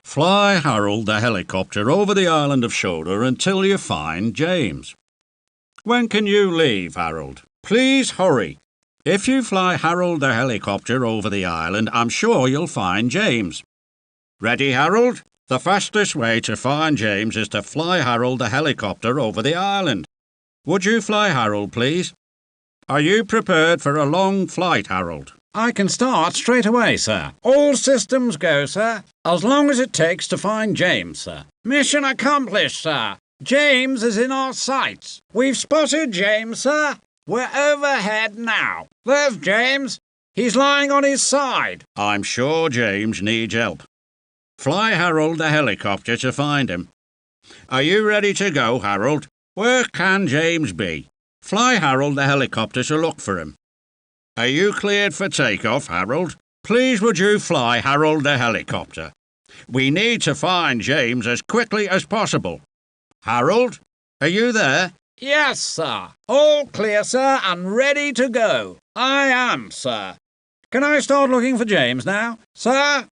Fly Harold the helicopter over the island of Shoulder until you find James. When can you leave, Harold? Please hurry. If you fly Harold the helicopter over the island, I'm sure you'll find James. Ready, Harold? The fastest way to find James is to fly Harold the helicopter over the island. Would you fly Harold, please? Are you prepared for a long flight, Harold? I can start straight away, sir. All systems go, sir. As long as it takes to find James, sir. Mission accomplished, sir. James is in our sights. We've spotted James, sir. We're overhead now. There's James. He's lying on his side. I'm sure James needs help. Fly Harold the helicopter to find him. Are you ready to go, Harold? Where can James be? Fly Harold the helicopter to look for him. Are you cleared for takeoff, Harold? Please would you fly Harold the helicopter? We need to find James as quickly as possible. Harold, are you there? Yes, sir. All clear, sir, and ready to go. I am, sir. Can I start looking for James now? Sir?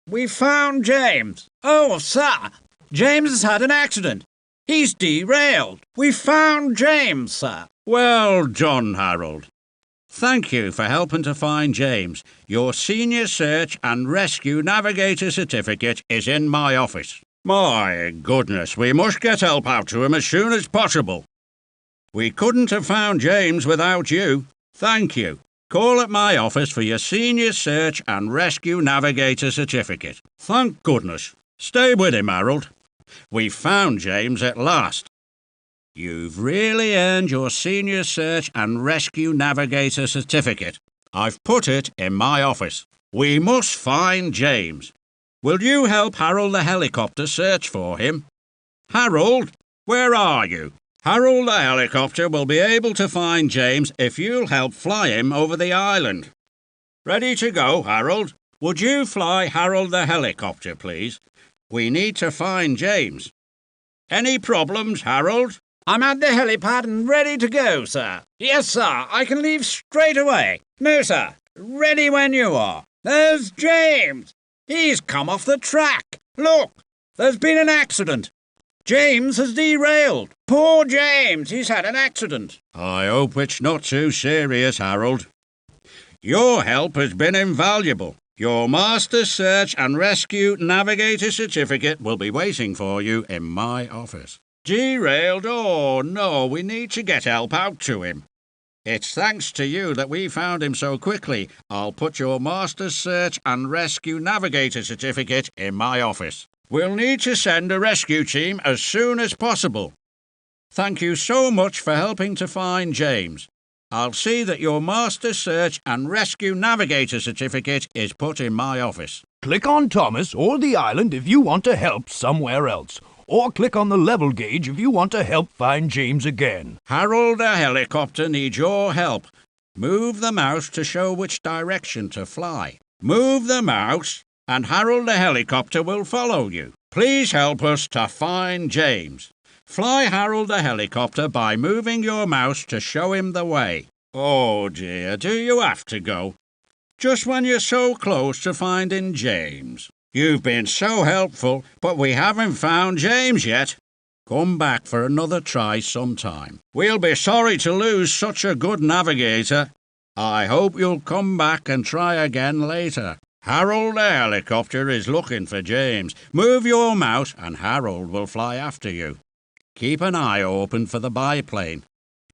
We found James. Oh, sir, James has had an accident. He's derailed. We found James, sir. Well done, Harold. Thank you for helping to find James. Your Senior Search and Rescue Navigator Certificate is in my office. My goodness, we must get help out to him as soon as possible. We couldn't have found James without you. Thank you. Call at my office for your Senior Search and Rescue Navigator Certificate. Thank goodness. Stay with him, Harold. We found James at last. You've really earned your Senior Search and Rescue Navigator Certificate. I've put it in my office. We must find James. Will you help Harold the helicopter search for him? Harold, where are you? Harold the helicopter will be able to find James if you'll help fly him over the island. Ready to go, Harold? Would you fly Harold the helicopter, please? We need to find James. Any problems, Harold? I'm at the helipad and ready to go, sir. Yes, sir, I can leave straight away. No, sir, ready when you are. There's James. He's come off the track. Look, there's been an accident. James has derailed. Poor James, he's had an accident. I hope it's not too serious, Harold. Your help has been invaluable. Your Master Search and Rescue Navigator Certificate will be waiting for you in my office. Derailed? Oh, no, we need to get help out to him. It's thanks to you that we found him so quickly. I'll put your Master Search and Rescue Navigator Certificate in my office. We'll need to send a rescue team as soon as possible. Thank you so much for helping to find James. I'll see that your Master Search and Rescue Navigator Certificate is put in my office. Click on Thomas or the island if you want to help somewhere else. Or click on the level gauge if you want to help find James again. Harold the helicopter needs your help. Move the mouse to show which direction to fly. Move the mouse, and Harold the helicopter will follow you. Please help us to find James. Fly Harold the helicopter by moving your mouse to show him the way. Oh dear, do you have to go? Just when you're so close to finding James. You've been so helpful, but we haven't found James yet. Come back for another try sometime. We'll be sorry to lose such a good navigator. I hope you'll come back and try again later. Harold the helicopter is looking for James. Move your mouse and Harold will fly after you. Keep an eye open for the biplane.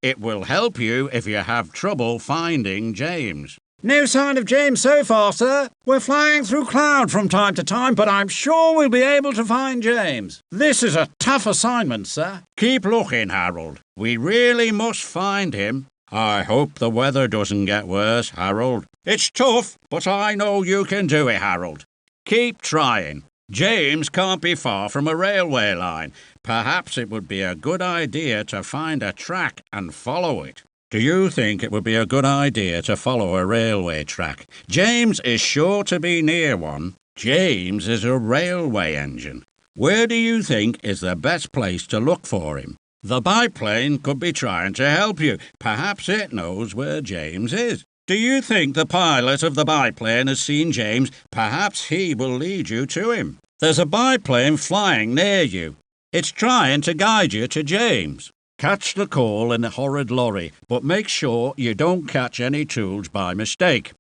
It will help you if you have trouble finding James. No sign of James so far, sir. We're flying through cloud from time to time, but I'm sure we'll be able to find James. This is a tough assignment, sir. Keep looking, Harold. We really must find him. I hope the weather doesn't get worse, Harold. It's tough, but I know you can do it, Harold. Keep trying. James can't be far from a railway line. Perhaps it would be a good idea to find a track and follow it. Do you think it would be a good idea to follow a railway track? James is sure to be near one. James is a railway engine. Where do you think is the best place to look for him? The biplane could be trying to help you. Perhaps it knows where James is. Do you think the pilot of the biplane has seen James? Perhaps he will lead you to him. There's a biplane flying near you. It's trying to guide you to James. Catch the coal in the horrid lorry, but make sure you don't catch any tools by mistake.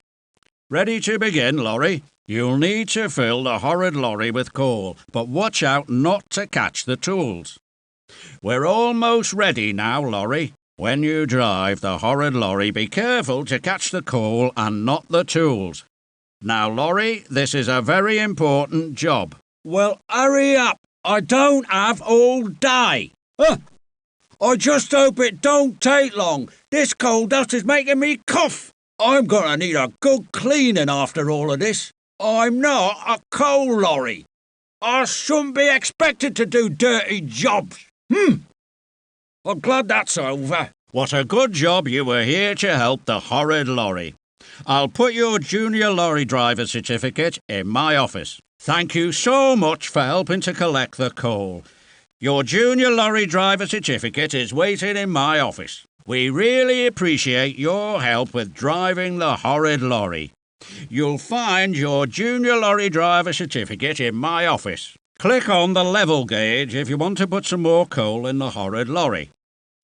Ready to begin, lorry? You'll need to fill the horrid lorry with coal, but watch out not to catch the tools. We're almost ready now, lorry. When you drive the horrid lorry, be careful to catch the coal and not the tools. Now, lorry, this is a very important job. Well, hurry up. I don't have all day. I just hope it don't take long. This coal dust is making me cough. I'm going to need a good cleaning after all of this. I'm not a coal lorry. I shouldn't be expected to do dirty jobs. I'm glad that's over. What a good job you were here to help the horrid lorry. I'll put your junior lorry driver certificate in my office. Thank you so much for helping to collect the coal. Your junior lorry driver certificate is waiting in my office. We really appreciate your help with driving the horrid lorry. You'll find your junior lorry driver certificate in my office. Click on the level gauge if you want to put some more coal in the horrid lorry.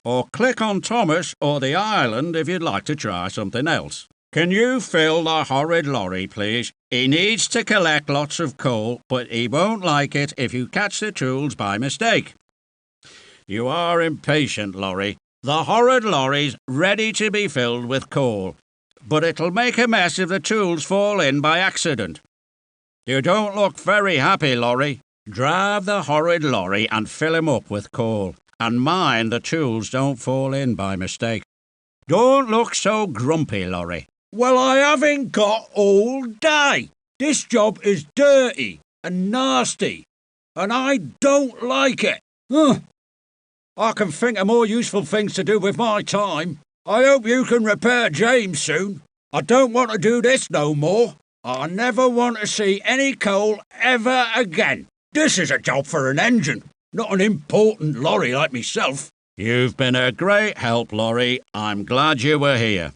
Or click on Thomas or the island if you'd like to try something else. Can you fill the horrid lorry, please? He needs to collect lots of coal, but he won't like it if you catch the tools by mistake. You are impatient, lorry. The horrid lorry's ready to be filled with coal, but it'll make a mess if the tools fall in by accident. You don't look very happy, lorry. Drive the horrid lorry and fill him up with coal, and mind the tools don't fall in by mistake. Don't look so grumpy, lorry. Well, I haven't got all day. This job is dirty and nasty, and I don't like it. I can think of more useful things to do with my time. I hope you can repair James soon. I don't want to do this no more. I never want to see any coal ever again. This is a job for an engine, not an important lorry like myself. You've been a great help, lorry. I'm glad you were here.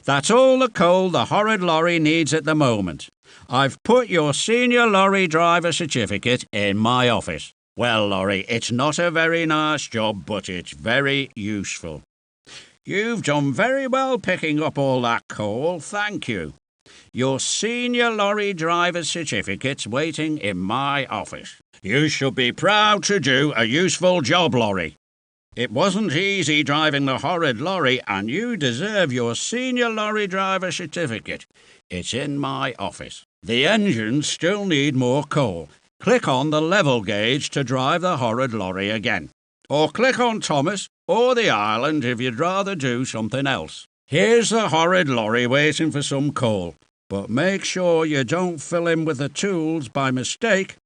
That's all the coal the horrid lorry needs at the moment. I've put your senior lorry driver certificate in my office. Well, lorry, it's not a very nice job, but it's very useful. You've done very well picking up all that coal, thank you. Your senior lorry driver certificate's waiting in my office. You should be proud to do a useful job, lorry. It wasn't easy driving the horrid lorry, and you deserve your senior lorry driver certificate. It's in my office. The engines still need more coal. Click on the level gauge to drive the horrid lorry again. Or click on Thomas or the island if you'd rather do something else. Here's the horrid lorry waiting for some coal, but make sure you don't fill him with the tools by mistake.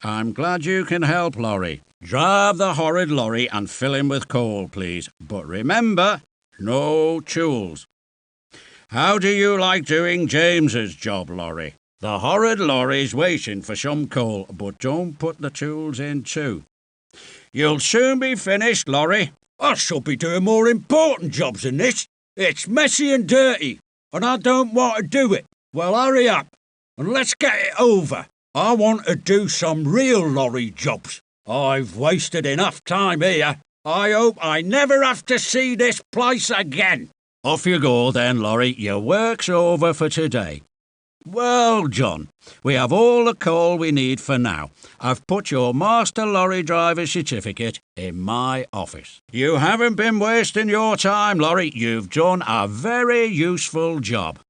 I'm glad you can help, lorry. Drive the horrid lorry and fill him with coal, please. But remember, no tools. How do you like doing James's job, lorry? The horrid lorry's waiting for some coal, but don't put the tools in too. You'll soon be finished, lorry. I shall be doing more important jobs than this. It's messy and dirty, and I don't want to do it. Well, hurry up, and let's get it over. I want to do some real lorry jobs. I've wasted enough time here. I hope I never have to see this place again. Off you go then, lorry. Your work's over for today. Well, John, we have all the coal we need for now. I've put your master lorry driver certificate in my office. You haven't been wasting your time, lorry. You've done a very useful job.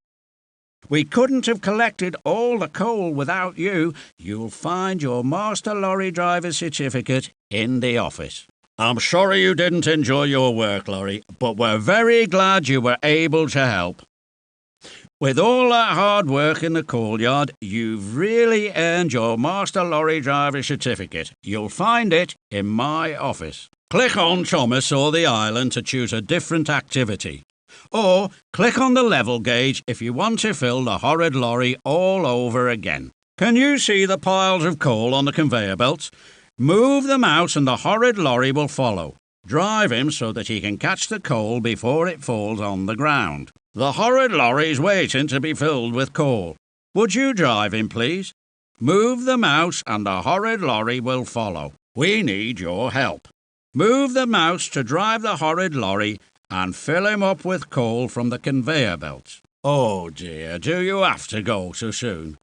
We couldn't have collected all the coal without you. You'll find your master lorry driver certificate in the office. I'm sorry you didn't enjoy your work, lorry, but we're very glad you were able to help. With all that hard work in the coal yard, you've really earned your master lorry driver certificate. You'll find it in my office. Click on Thomas or the island to choose a different activity. Or click on the level gauge if you want to fill the horrid lorry all over again. Can you see the piles of coal on the conveyor belts? Move them out and the horrid lorry will follow. Drive him so that he can catch the coal before it falls on the ground. The horrid lorry's waiting to be filled with coal. Would you drive him, please? Move the mouse and the horrid lorry will follow. We need your help. Move the mouse to drive the horrid lorry and fill him up with coal from the conveyor belts. Oh dear, do you have to go so soon?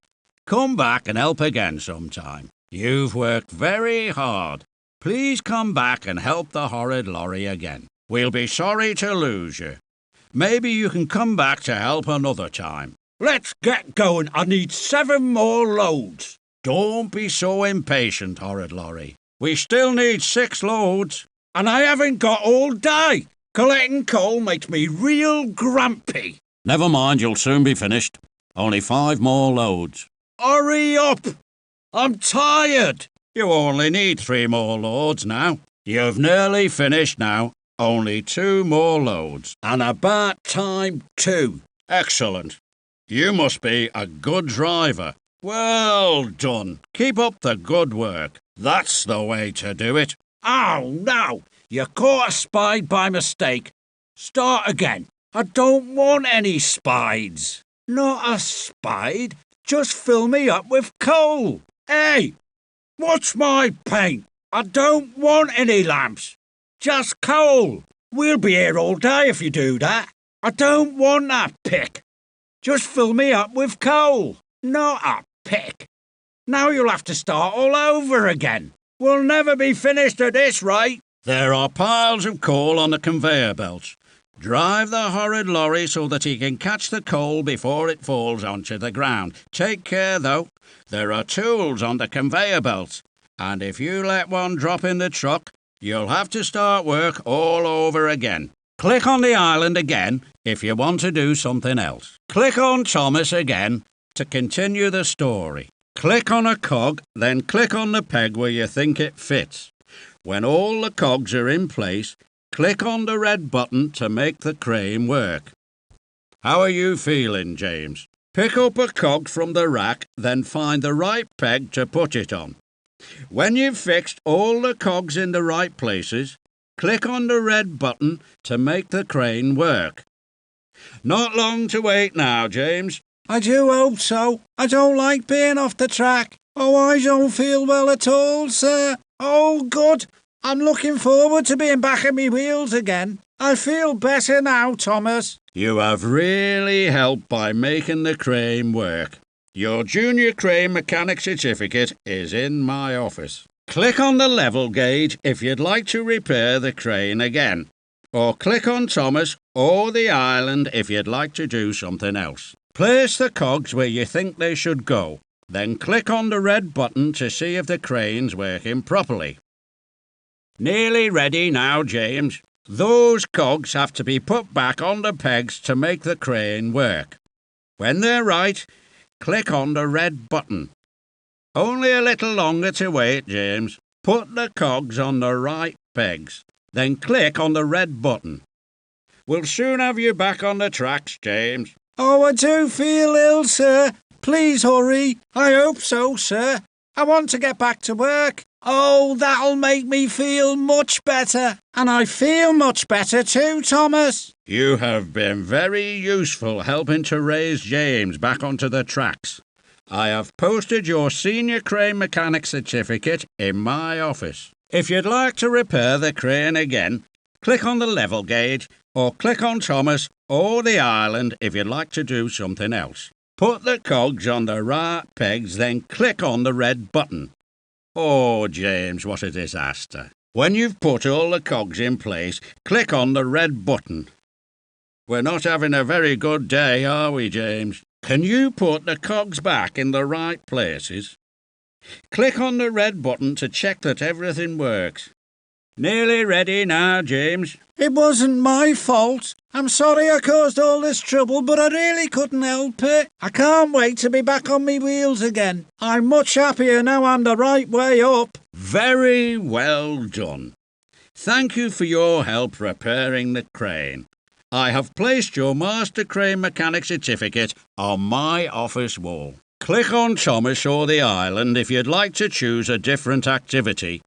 Come back and help again sometime. You've worked very hard. Please come back and help the horrid lorry again. We'll be sorry to lose you. Maybe you can come back to help another time. Let's get going. I need 7 more loads. Don't be so impatient, horrid lorry. We still need 6 loads. And I haven't got all day. Collecting coal makes me real grumpy. Never mind, you'll soon be finished. Only 5 more loads. Hurry up. I'm tired. You only need 3 more loads now. You've nearly finished now. Only 2 more loads. And about time too. Excellent. You must be a good driver. Well done. Keep up the good work. That's the way to do it. Oh, no. You caught a spide by mistake. Start again. I don't want any spides. Not a spide. Just fill me up with coal. Hey, what's my paint? I don't want any lamps. Just coal. We'll be here all day if you do that. I don't want that pick. Just fill me up with coal. Not a pick. Now you'll have to start all over again. We'll never be finished at this rate. There are piles of coal on the conveyor belts. Drive the horrid lorry so that he can catch the coal before it falls onto the ground. Take care, though. There are tools on the conveyor belts, and if you let one drop in the truck, you'll have to start work all over again. Click on the island again if you want to do something else. Click on Thomas again to continue the story. Click on a cog, then click on the peg where you think it fits. When all the cogs are in place, click on the red button to make the crane work. How are you feeling, James? Pick up a cog from the rack, then find the right peg to put it on. When you've fixed all the cogs in the right places, click on the red button to make the crane work. Not long to wait now, James. I do hope so. I don't like being off the track. Oh, I don't feel well at all, sir. Oh, good. I'm looking forward to being back on my wheels again. I feel better now, Thomas. You have really helped by making the crane work. Your junior crane mechanic certificate is in my office. Click on the level gauge if you'd like to repair the crane again. Or click on Thomas or the island if you'd like to do something else. Place the cogs where you think they should go. Then click on the red button to see if the crane's working properly. Nearly ready now, James. Those cogs have to be put back on the pegs to make the crane work. When they're right, click on the red button. Only a little longer to wait, James. Put the cogs on the right pegs. Then click on the red button. We'll soon have you back on the tracks, James. Oh, I do feel ill, sir. Please hurry. I hope so, sir. I want to get back to work. Oh, that'll make me feel much better. And I feel much better too, Thomas. You have been very useful helping to raise James back onto the tracks. I have posted your senior crane mechanic certificate in my office. If you'd like to repair the crane again, click on the level gauge or click on Thomas or the island if you'd like to do something else. Put the cogs on the right pegs, then click on the red button. Oh, James, what a disaster. When you've put all the cogs in place, click on the red button. We're not having a very good day, are we, James? Can you put the cogs back in the right places? Click on the red button to check that everything works. Nearly ready now, James. It wasn't my fault. I'm sorry I caused all this trouble, but I really couldn't help it. I can't wait to be back on me wheels again. I'm much happier now I'm the right way up. Very well done. Thank you for your help repairing the crane. I have placed your Master Crane Mechanic certificate on my office wall. Click on Thomas or the island if you'd like to choose a different activity.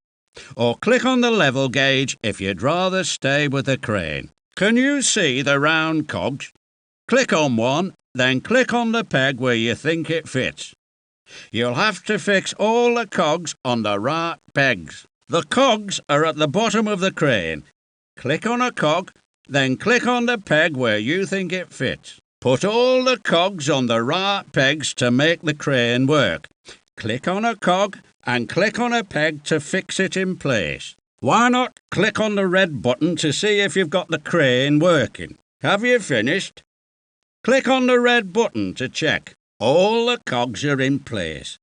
Or click on the level gauge if you'd rather stay with the crane. Can you see the round cogs? Click on one, then click on the peg where you think it fits. You'll have to fix all the cogs on the right pegs. The cogs are at the bottom of the crane. Click on a cog, then click on the peg where you think it fits. Put all the cogs on the right pegs to make the crane work. Click on a cog and click on a peg to fix it in place. Why not click on the red button to see if you've got the crane working? Have you finished? Click on the red button to check. All the cogs are in place.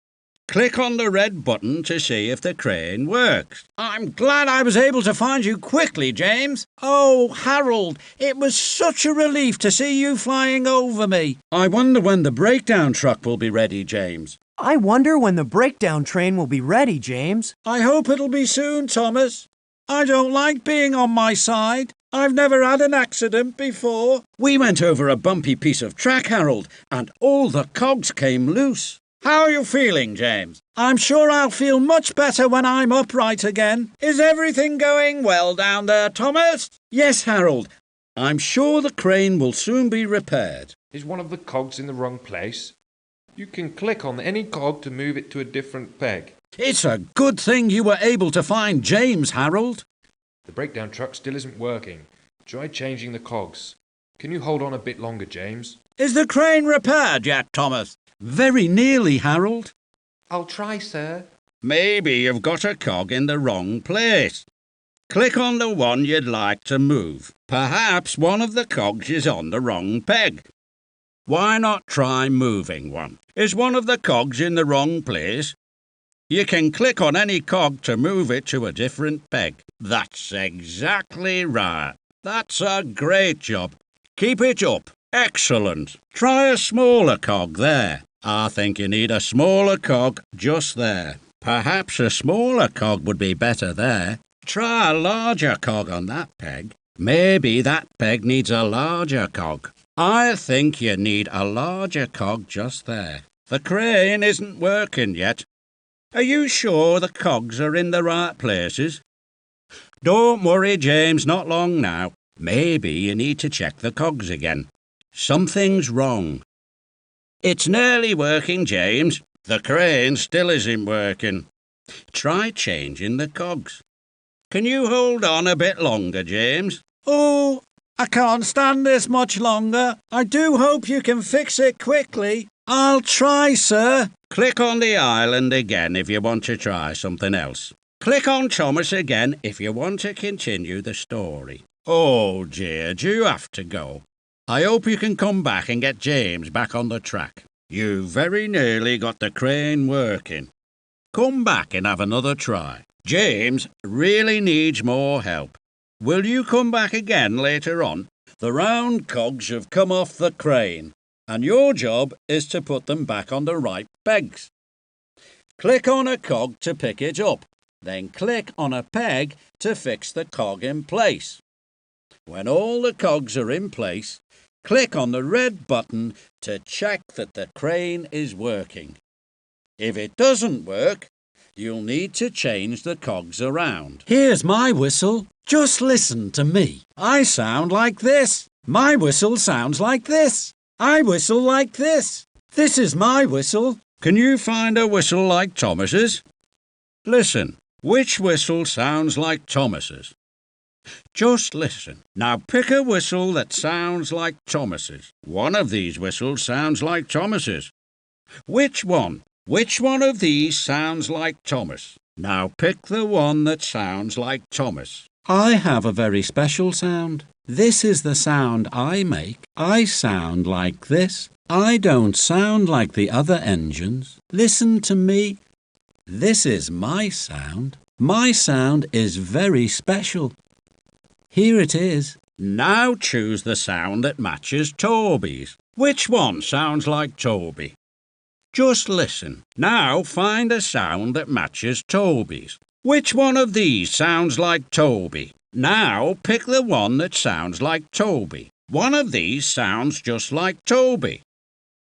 Click on the red button to see if the crane works. I'm glad I was able to find you quickly, James. Oh, Harold, it was such a relief to see you flying over me. I wonder when the breakdown truck will be ready, James. I wonder when the breakdown train will be ready, James. I hope it'll be soon, Thomas. I don't like being on my side. I've never had an accident before. We went over a bumpy piece of track, Harold, and all the cogs came loose. How are you feeling, James? I'm sure I'll feel much better when I'm upright again. Is everything going well down there, Thomas? Yes, Harold. I'm sure the crane will soon be repaired. Is one of the cogs in the wrong place? You can click on any cog to move it to a different peg. It's a good thing you were able to find James, Harold. The breakdown truck still isn't working. Try changing the cogs. Can you hold on a bit longer, James? Is the crane repaired yet, Thomas? Very nearly, Harold. I'll try, sir. Maybe you've got a cog in the wrong place. Click on the one you'd like to move. Perhaps one of the cogs is on the wrong peg. Why not try moving one? Is one of the cogs in the wrong place? You can click on any cog to move it to a different peg. That's exactly right. That's a great job. Keep it up. Excellent. Try a smaller cog there. I think you need a smaller cog just there. Perhaps a smaller cog would be better there. Try a larger cog on that peg. Maybe that peg needs a larger cog. I think you need a larger cog just there. The crane isn't working yet. Are you sure the cogs are in the right places? Don't worry, James, not long now. Maybe you need to check the cogs again. Something's wrong. It's nearly working, James. The crane still isn't working. Try changing the cogs. Can you hold on a bit longer, James? Oh, I can't stand this much longer. I do hope you can fix it quickly. I'll try, sir. Click on the island again if you want to try something else. Click on Thomas again if you want to continue the story. Oh dear, do you have to go? I hope you can come back and get James back on the track. You very nearly got the crane working. Come back and have another try. James really needs more help. Will you come back again later on? The round cogs have come off the crane, and your job is to put them back on the right pegs. Click on a cog to pick it up, then click on a peg to fix the cog in place. When all the cogs are in place, click on the red button to check that the crane is working. If it doesn't work, you'll need to change the cogs around. Here's my whistle. Just listen to me. I sound like this. My whistle sounds like this. I whistle like this. This is my whistle. Can you find a whistle like Thomas's? Listen, which whistle sounds like Thomas's? Just listen. Now pick a whistle that sounds like Thomas's. One of these whistles sounds like Thomas's. Which one? Which one of these sounds like Thomas? Now pick the one that sounds like Thomas. I have a very special sound. This is the sound I make. I sound like this. I don't sound like the other engines. Listen to me. This is my sound. My sound is very special. Here it is. Now choose the sound that matches Toby's. Which one sounds like Toby? Just listen. Now find a sound that matches Toby's. Which one of these sounds like Toby? Now pick the one that sounds like Toby. One of these sounds just like Toby.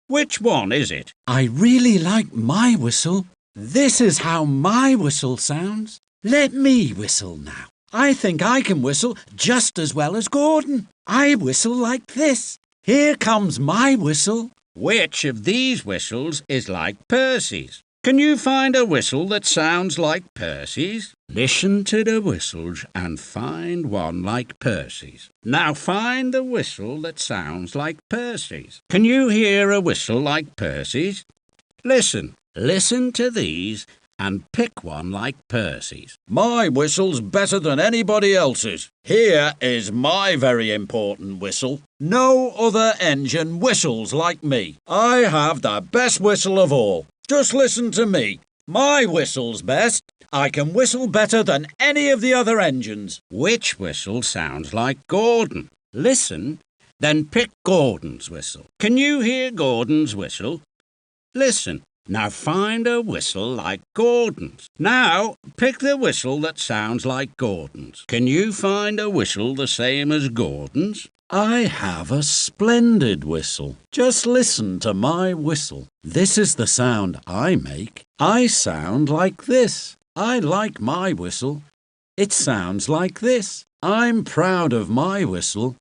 Which one is it? I really like my whistle. This is how my whistle sounds. Let me whistle now. I think I can whistle just as well as Gordon. I whistle like this. Here comes my whistle. Which of these whistles is like Percy's? Can you find a whistle that sounds like Percy's? Listen to the whistles and find one like Percy's. Now find the whistle that sounds like Percy's. Can you hear a whistle like Percy's? Listen to these and pick one like Percy's. My whistle's better than anybody else's. Here is my very important whistle. No other engine whistles like me. I have the best whistle of all. Just listen to me. My whistle's best. I can whistle better than any of the other engines. Which whistle sounds like Gordon? Listen, then pick Gordon's whistle. Can you hear Gordon's whistle? Listen. Now find a whistle like Gordon's. Now pick the whistle that sounds like Gordon's. Can you find a whistle the same as Gordon's? I have a splendid whistle. Just listen to my whistle. This is the sound I make. I sound like this. I like my whistle. It sounds like this. I'm proud of my whistle.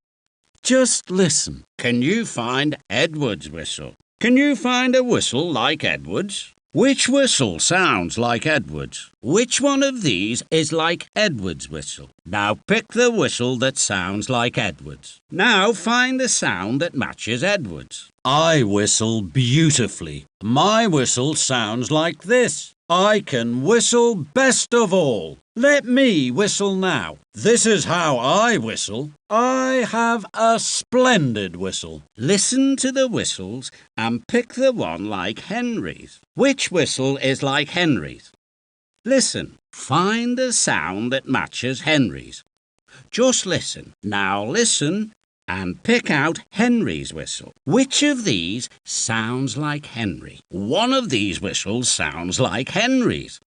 Just listen. Can you find Edward's whistle? Can you find a whistle like Edward's? Which whistle sounds like Edward's? Which one of these is like Edward's whistle? Now pick the whistle that sounds like Edward's. Now find the sound that matches Edward's. I whistle beautifully. My whistle sounds like this. I can whistle best of all. Let me whistle now. This is how I whistle. I have a splendid whistle. Listen to the whistles and pick the one like Henry's. Which whistle is like Henry's? Listen. Find the sound that matches Henry's. Just listen. Now listen and pick out Henry's whistle. Which of these sounds like Henry? One of these whistles sounds like Henry's.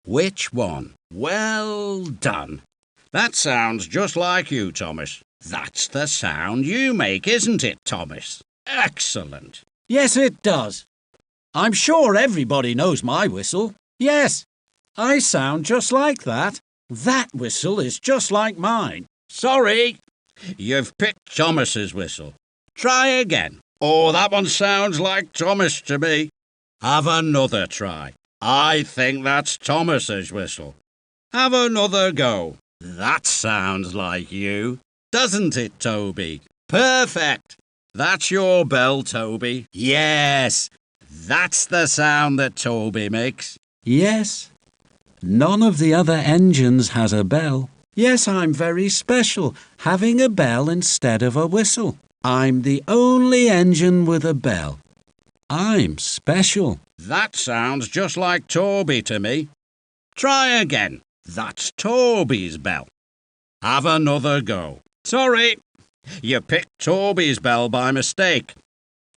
Which one? Well done. That sounds just like you, Thomas. That's the sound you make, isn't it, Thomas? Excellent. Yes, it does. I'm sure everybody knows my whistle. Yes, I sound just like that. That whistle is just like mine. Sorry, you've picked Thomas's whistle. Try again. Oh, that one sounds like Thomas to me. Have another try. I think that's Thomas's whistle. Have another go. That sounds like you, doesn't it, Toby? Perfect. That's your bell, Toby. Yes, that's the sound that Toby makes. Yes, none of the other engines has a bell. Yes, I'm very special, having a bell instead of a whistle. I'm the only engine with a bell. I'm special. That sounds just like Toby to me. Try again. That's Toby's bell. Have another go. Sorry, you picked Toby's bell by mistake.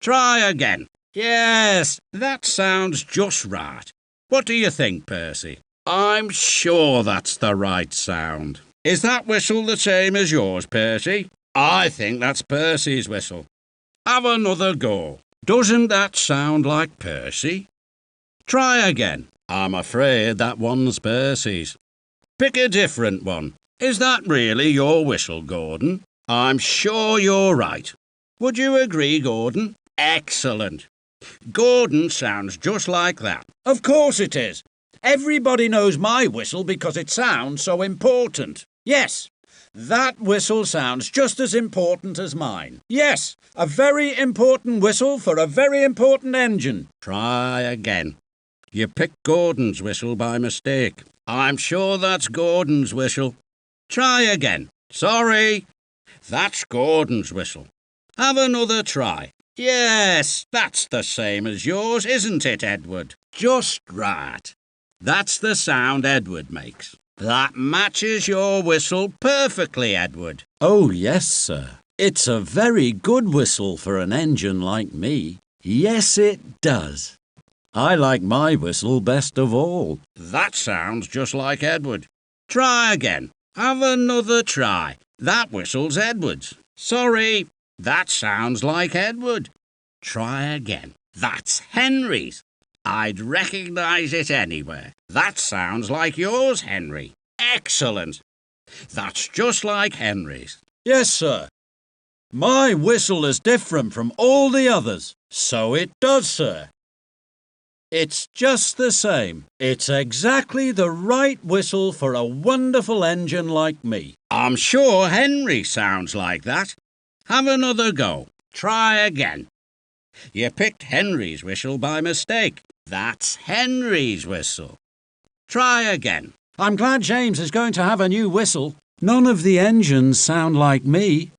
Try again. Yes, that sounds just right. What do you think, Percy? I'm sure that's the right sound. Is that whistle the same as yours, Percy? I think that's Percy's whistle. Have another go. Doesn't that sound like Percy? Try again. I'm afraid that one's Percy's. Pick a different one. Is that really your whistle, Gordon? I'm sure you're right. Would you agree, Gordon? Excellent. Gordon sounds just like that. Of course it is. Everybody knows my whistle because it sounds so important. Yes, that whistle sounds just as important as mine. Yes, a very important whistle for a very important engine. Try again. You picked Gordon's whistle by mistake. I'm sure that's Gordon's whistle. Try again. Sorry, that's Gordon's whistle. Have another try. Yes, that's the same as yours, isn't it, Edward? Just right. That's the sound Edward makes. That matches your whistle perfectly, Edward. Oh, yes, sir. It's a very good whistle for an engine like me. Yes, it does. I like my whistle best of all. That sounds just like Edward. Try again. Have another try. That whistle's Edward's. Sorry, that sounds like Edward. Try again. That's Henry's. I'd recognise it anywhere. That sounds like yours, Henry. Excellent. That's just like Henry's. Yes, sir. My whistle is different from all the others. So it does, sir. It's just the same. It's exactly the right whistle for a wonderful engine like me. I'm sure Henry sounds like that. Have another go. Try again. You picked Henry's whistle by mistake. That's Henry's whistle. Try again. I'm glad James is going to have a new whistle. None of the engines sound like me.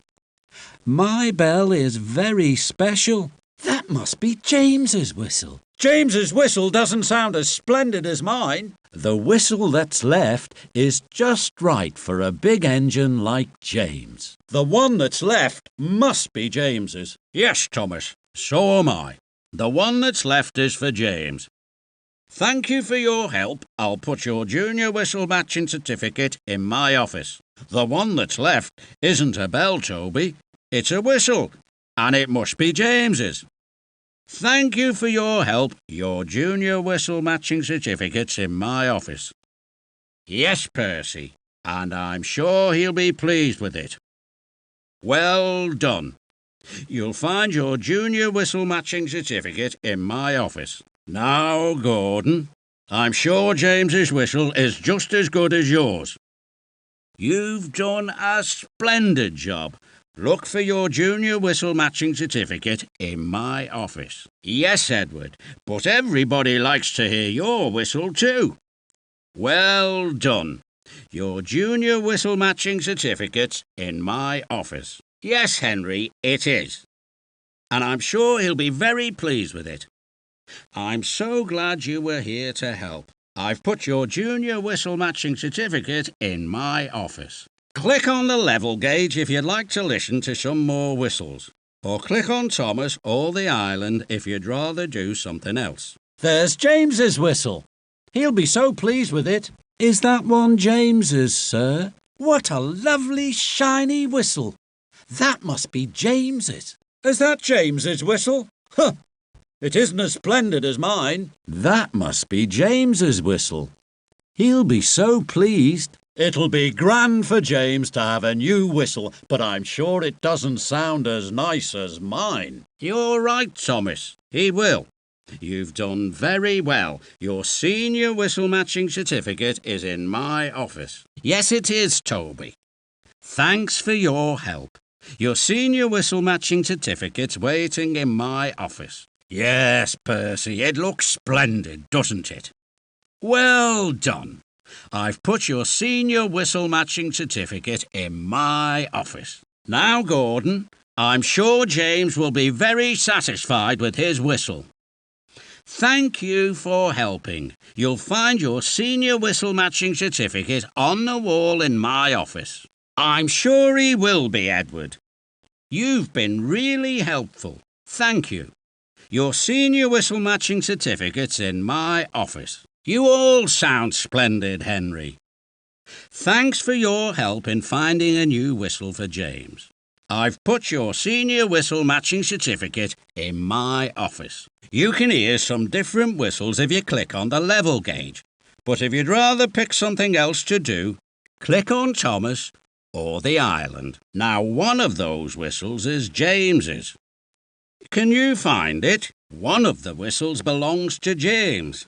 My bell is very special. That must be James's whistle. James's whistle doesn't sound as splendid as mine. The whistle that's left is just right for a big engine like James. The one that's left must be James's. Yes, Thomas, so am I. The one that's left is for James. Thank you for your help. I'll put your junior whistle matching certificate in my office. The one that's left isn't a bell, Toby. It's a whistle, and it must be James's. Thank you for your help. Your junior whistle matching certificate's in my office. Yes, Percy, and I'm sure he'll be pleased with it. Well done. You'll find your junior whistle matching certificate in my office. Now, Gordon, I'm sure James's whistle is just as good as yours. You've done a splendid job. Look for your junior whistle matching certificate in my office. Yes, Edward, but everybody likes to hear your whistle too. Well done. Your junior whistle matching certificate's in my office. Yes, Henry, it is. And I'm sure he'll be very pleased with it. I'm so glad you were here to help. I've put your junior whistle matching certificate in my office. Click on the level gauge if you'd like to listen to some more whistles. Or click on Thomas or the island if you'd rather do something else. There's James's whistle. He'll be so pleased with it. Is that one James's, sir? What a lovely shiny whistle. That must be James's. Is that James's whistle? Huh! It isn't as splendid as mine. That must be James's whistle. He'll be so pleased. It'll be grand for James to have a new whistle, but I'm sure it doesn't sound as nice as mine. You're right, Thomas. He will. You've done very well. Your senior whistle matching certificate is in my office. Yes, it is, Toby. Thanks for your help. Your senior whistle matching certificate's waiting in my office. Yes, Percy, it looks splendid, doesn't it? Well done. I've put your senior whistle matching certificate in my office. Now, Gordon, I'm sure James will be very satisfied with his whistle. Thank you for helping. You'll find your senior whistle matching certificate on the wall in my office. I'm sure he will be, Edward. You've been really helpful. Thank you. Your senior whistle matching certificate's in my office. You all sound splendid, Henry. Thanks for your help in finding a new whistle for James. I've put your senior whistle matching certificate in my office. You can hear some different whistles if you click on the level gauge. But if you'd rather pick something else to do, click on Thomas or the island. Now, one of those whistles is James's. Can you find it? One of the whistles belongs to James.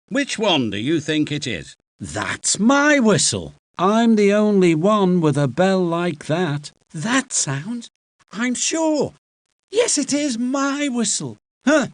Which one do you think it is? That's my whistle. I'm the only one with a bell like that. That sounds, I'm sure. Yes, it is my whistle. Huh.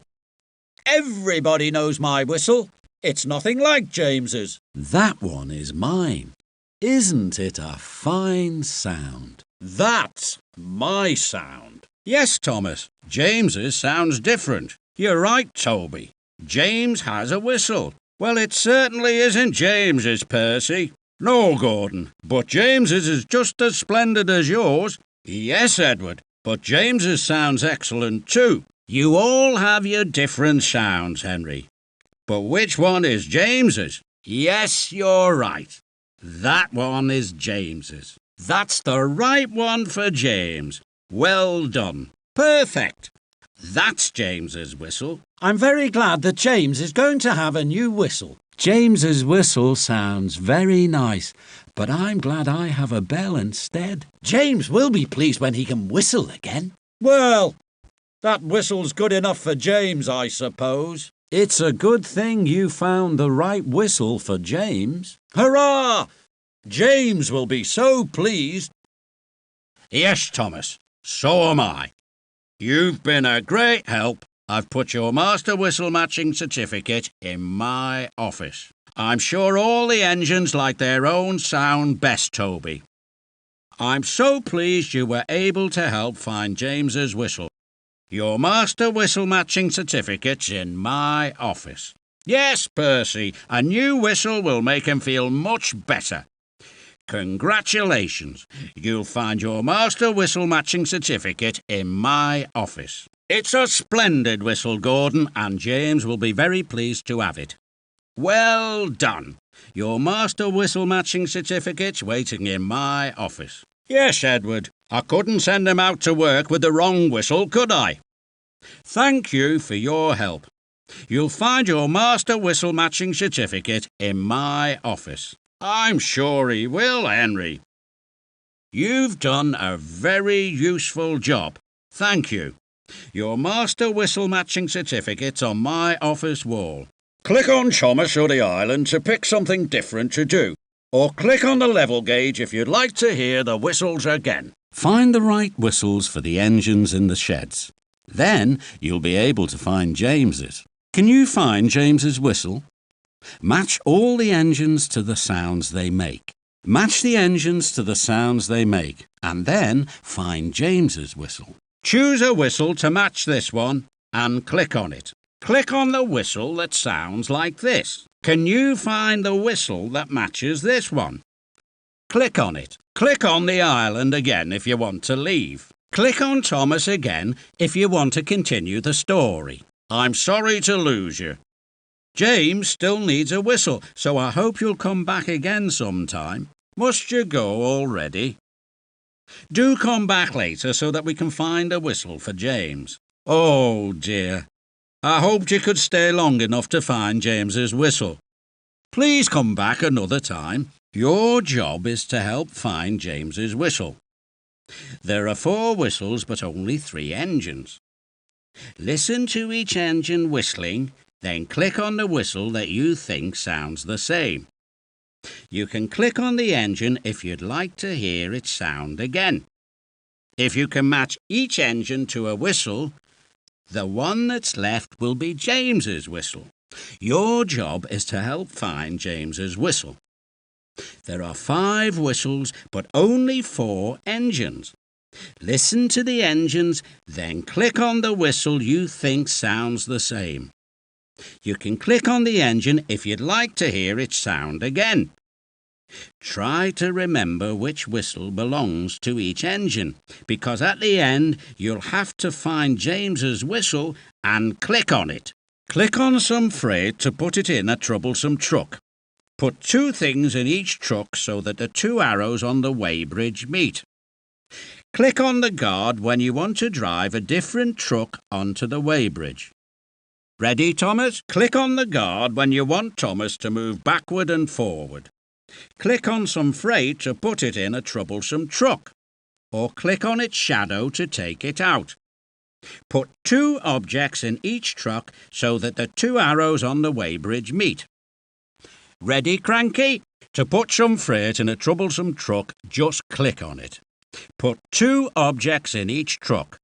Everybody knows my whistle. It's nothing like James's. That one is mine. Isn't it a fine sound? That's my sound. Yes, Thomas. James's sounds different. You're right, Toby. James has a whistle. Well, it certainly isn't James's, Percy. No, Gordon, but James's is just as splendid as yours. Yes, Edward, but James's sounds excellent too. You all have your different sounds, Henry. But which one is James's? Yes, you're right. That one is James's. That's the right one for James. Well done. Perfect. That's James's whistle. I'm very glad that James is going to have a new whistle. James's whistle sounds very nice, but I'm glad I have a bell instead. James will be pleased when he can whistle again. Well, That whistle's good enough for James, I suppose. It's a good thing you found the right whistle for James. Hurrah! James will be so pleased. Yes, Thomas, so am I. You've been a great help. I've put your master whistle matching certificate in my office. I'm sure all the engines like their own sound best, Toby. I'm so pleased you were able to help find James's whistle. Your master whistle matching certificate's in my office. Yes, Percy, a new whistle will make him feel much better. Congratulations. You'll find your master whistle matching certificate in my office. It's a splendid whistle, Gordon, and James will be very pleased to have it. Well done. Your master whistle matching certificate's waiting in my office. Yes, Edward. I couldn't send him out to work with the wrong whistle, could I? Thank you for your help. You'll find your master whistle matching certificate in my office. I'm sure he will, Henry. You've done a very useful job. Thank you. Your master whistle matching certificate's on my office wall. Click on Thomas or the island to pick something different to do, or click on the level gauge if you'd like to hear the whistles again. Find the right whistles for the engines in the sheds. Then you'll be able to find James's. Can you find James's whistle? Match all the engines to the sounds they make. Match the engines to the sounds they make, and then find James's whistle. Choose a whistle to match this one, and click on it. Click on the whistle that sounds like this. Can you find the whistle that matches this one? Click on it. Click on the island again if you want to leave. Click on Thomas again if you want to continue the story. I'm sorry to lose you. James still needs a whistle, so I hope you'll come back again sometime. Must you go already? Do come back later so that we can find a whistle for James. Oh dear. I hoped you could stay long enough to find James's whistle. Please come back another time. Your job is to help find James's whistle. There are 4 whistles but only 3 engines. Listen to each engine whistling, then click on the whistle that you think sounds the same. You can click on the engine if you'd like to hear it sound again. If you can match each engine to a whistle, the one that's left will be James's whistle. Your job is to help find James's whistle. There are 5 whistles, but only 4 engines. Listen to the engines, then click on the whistle you think sounds the same. You can click on the engine if you'd like to hear it sound again. Try to remember which whistle belongs to each engine, because at the end you'll have to find James's whistle and click on it. Click on some freight to put it in a troublesome truck. Put 2 things in each truck so that the 2 arrows on the weighbridge meet. Click on the guard when you want to drive a different truck onto the weighbridge. Ready, Thomas? Click on the guard when you want Thomas to move backward and forward. Click on some freight to put it in a troublesome truck, or click on its shadow to take it out. Put 2 objects in each truck so that the 2 arrows on the weighbridge meet. Ready, Cranky? To put some freight in a troublesome truck, just click on it. Put 2 objects in each truck.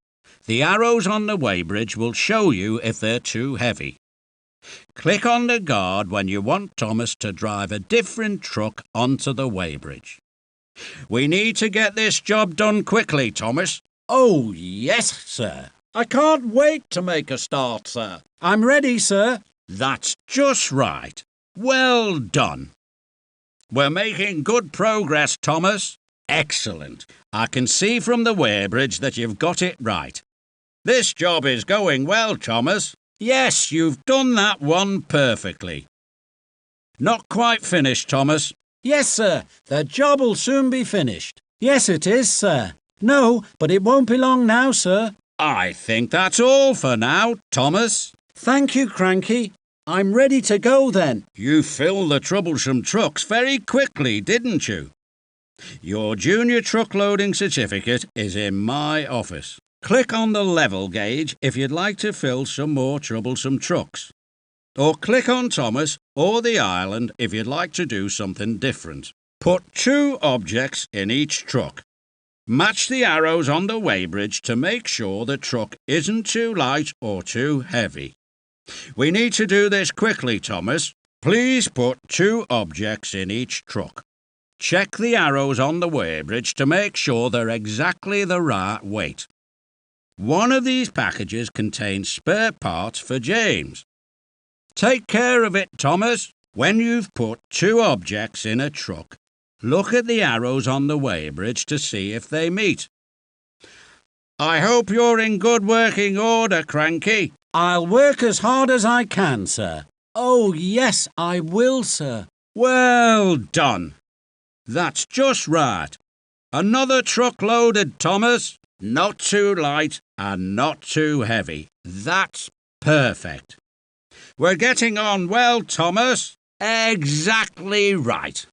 The arrows on the weighbridge will show you if they're too heavy. Click on the guard when you want Thomas to drive a different truck onto the weighbridge. We need to get this job done quickly, Thomas. Oh, yes, sir. I can't wait to make a start, sir. I'm ready, sir. That's just right. Well done. We're making good progress, Thomas. Excellent. I can see from the weighbridge that you've got it right. This job is going well, Thomas. Yes, you've done that one perfectly. Not quite finished, Thomas. Yes, sir. The job will soon be finished. Yes, it is, sir. No, but it won't be long now, sir. I think that's all for now, Thomas. Thank you, Cranky. I'm ready to go then. You filled the troublesome trucks very quickly, didn't you? Your junior truck loading certificate is in my office. Click on the level gauge if you'd like to fill some more troublesome trucks. Or click on Thomas or the island if you'd like to do something different. Put 2 objects in each truck. Match the arrows on the weighbridge to make sure the truck isn't too light or too heavy. We need to do this quickly, Thomas. Please put 2 objects in each truck. Check the arrows on the weighbridge to make sure they're exactly the right weight. One of these packages contains spare parts for James. Take care of it, Thomas. When you've put 2 objects in a truck, look at the arrows on the weighbridge to see if they meet. I hope you're in good working order, Cranky. I'll work as hard as I can, sir. Oh, yes, I will, sir. Well done. That's just right. Another truck loaded, Thomas. Not too light and not too heavy. That's perfect. We're getting on well, Thomas. Exactly right.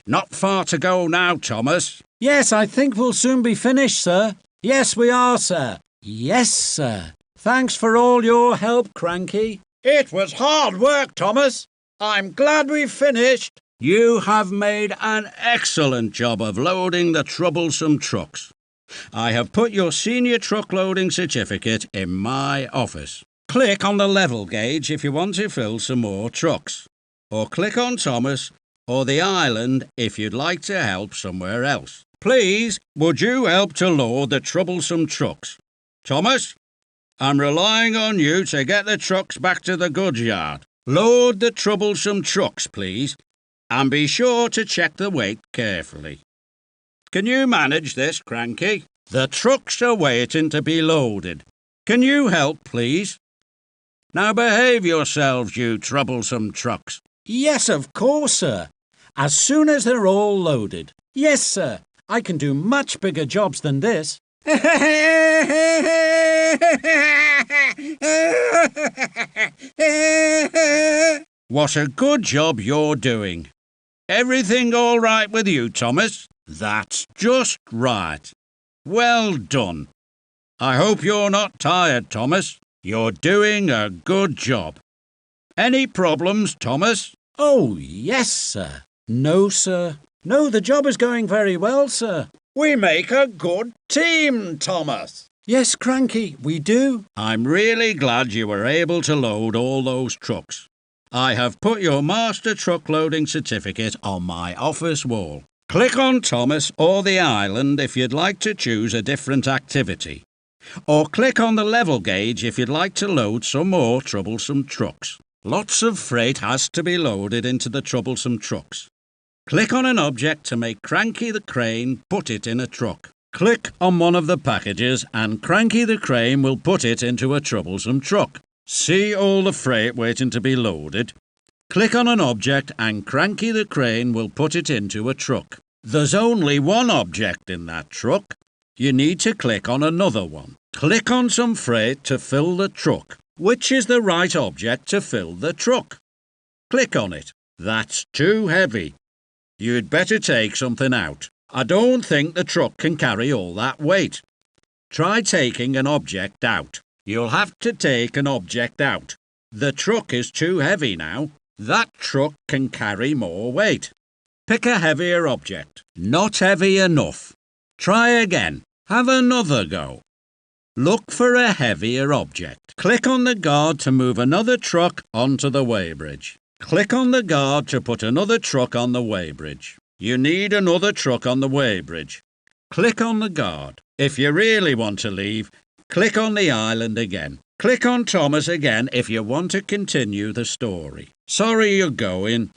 Not far to go now, Thomas. Yes, I think we'll soon be finished, sir. Yes, we are, sir. Yes, sir. Thanks for all your help, Cranky. It was hard work, Thomas. I'm glad we've finished. You have made an excellent job of loading the troublesome trucks. I have put your senior truck loading certificate in my office. Click on the level gauge if you want to fill some more trucks. Or click on Thomas or the island if you'd like to help somewhere else. Please, would you help to load the troublesome trucks? Thomas, I'm relying on you to get the trucks back to the goods yard. Load the troublesome trucks, please, and be sure to check the weight carefully. Can you manage this, Cranky? The trucks are waiting to be loaded. Can you help, please? Now behave yourselves, you troublesome trucks. Yes, of course, sir. As soon as they're all loaded. Yes, sir. I can do much bigger jobs than this. What a good job you're doing. Everything all right with you, Thomas? That's just right. Well done. I hope you're not tired, Thomas. You're doing a good job. Any problems, Thomas? Oh, yes, sir. No, sir. No, the job is going very well, sir. We make a good team, Thomas. Yes, Cranky, we do. I'm really glad you were able to load all those trucks. I have put your master truck loading certificate on my office wall. Click on Thomas or the island if you'd like to choose a different activity. Or click on the level gauge if you'd like to load some more troublesome trucks. Lots of freight has to be loaded into the troublesome trucks. Click on an object to make Cranky the crane put it in a truck. Click on one of the packages and Cranky the crane will put it into a troublesome truck. See all the freight waiting to be loaded? Click on an object and Cranky the crane will put it into a truck. There's only one object in that truck. You need to click on another one. Click on some freight to fill the truck. Which is the right object to fill the truck? Click on it. That's too heavy. You'd better take something out. I don't think the truck can carry all that weight. Try taking an object out. You'll have to take an object out. The truck is too heavy now. That truck can carry more weight. Pick a heavier object. Not heavy enough. Try again. Have another go. Look for a heavier object. Click on the guard to move another truck onto the weighbridge. Click on the guard to put another truck on the weighbridge. You need another truck on the weighbridge. Click on the guard. If you really want to leave, click on the island again. Click on Thomas again if you want to continue the story. Sorry you're going.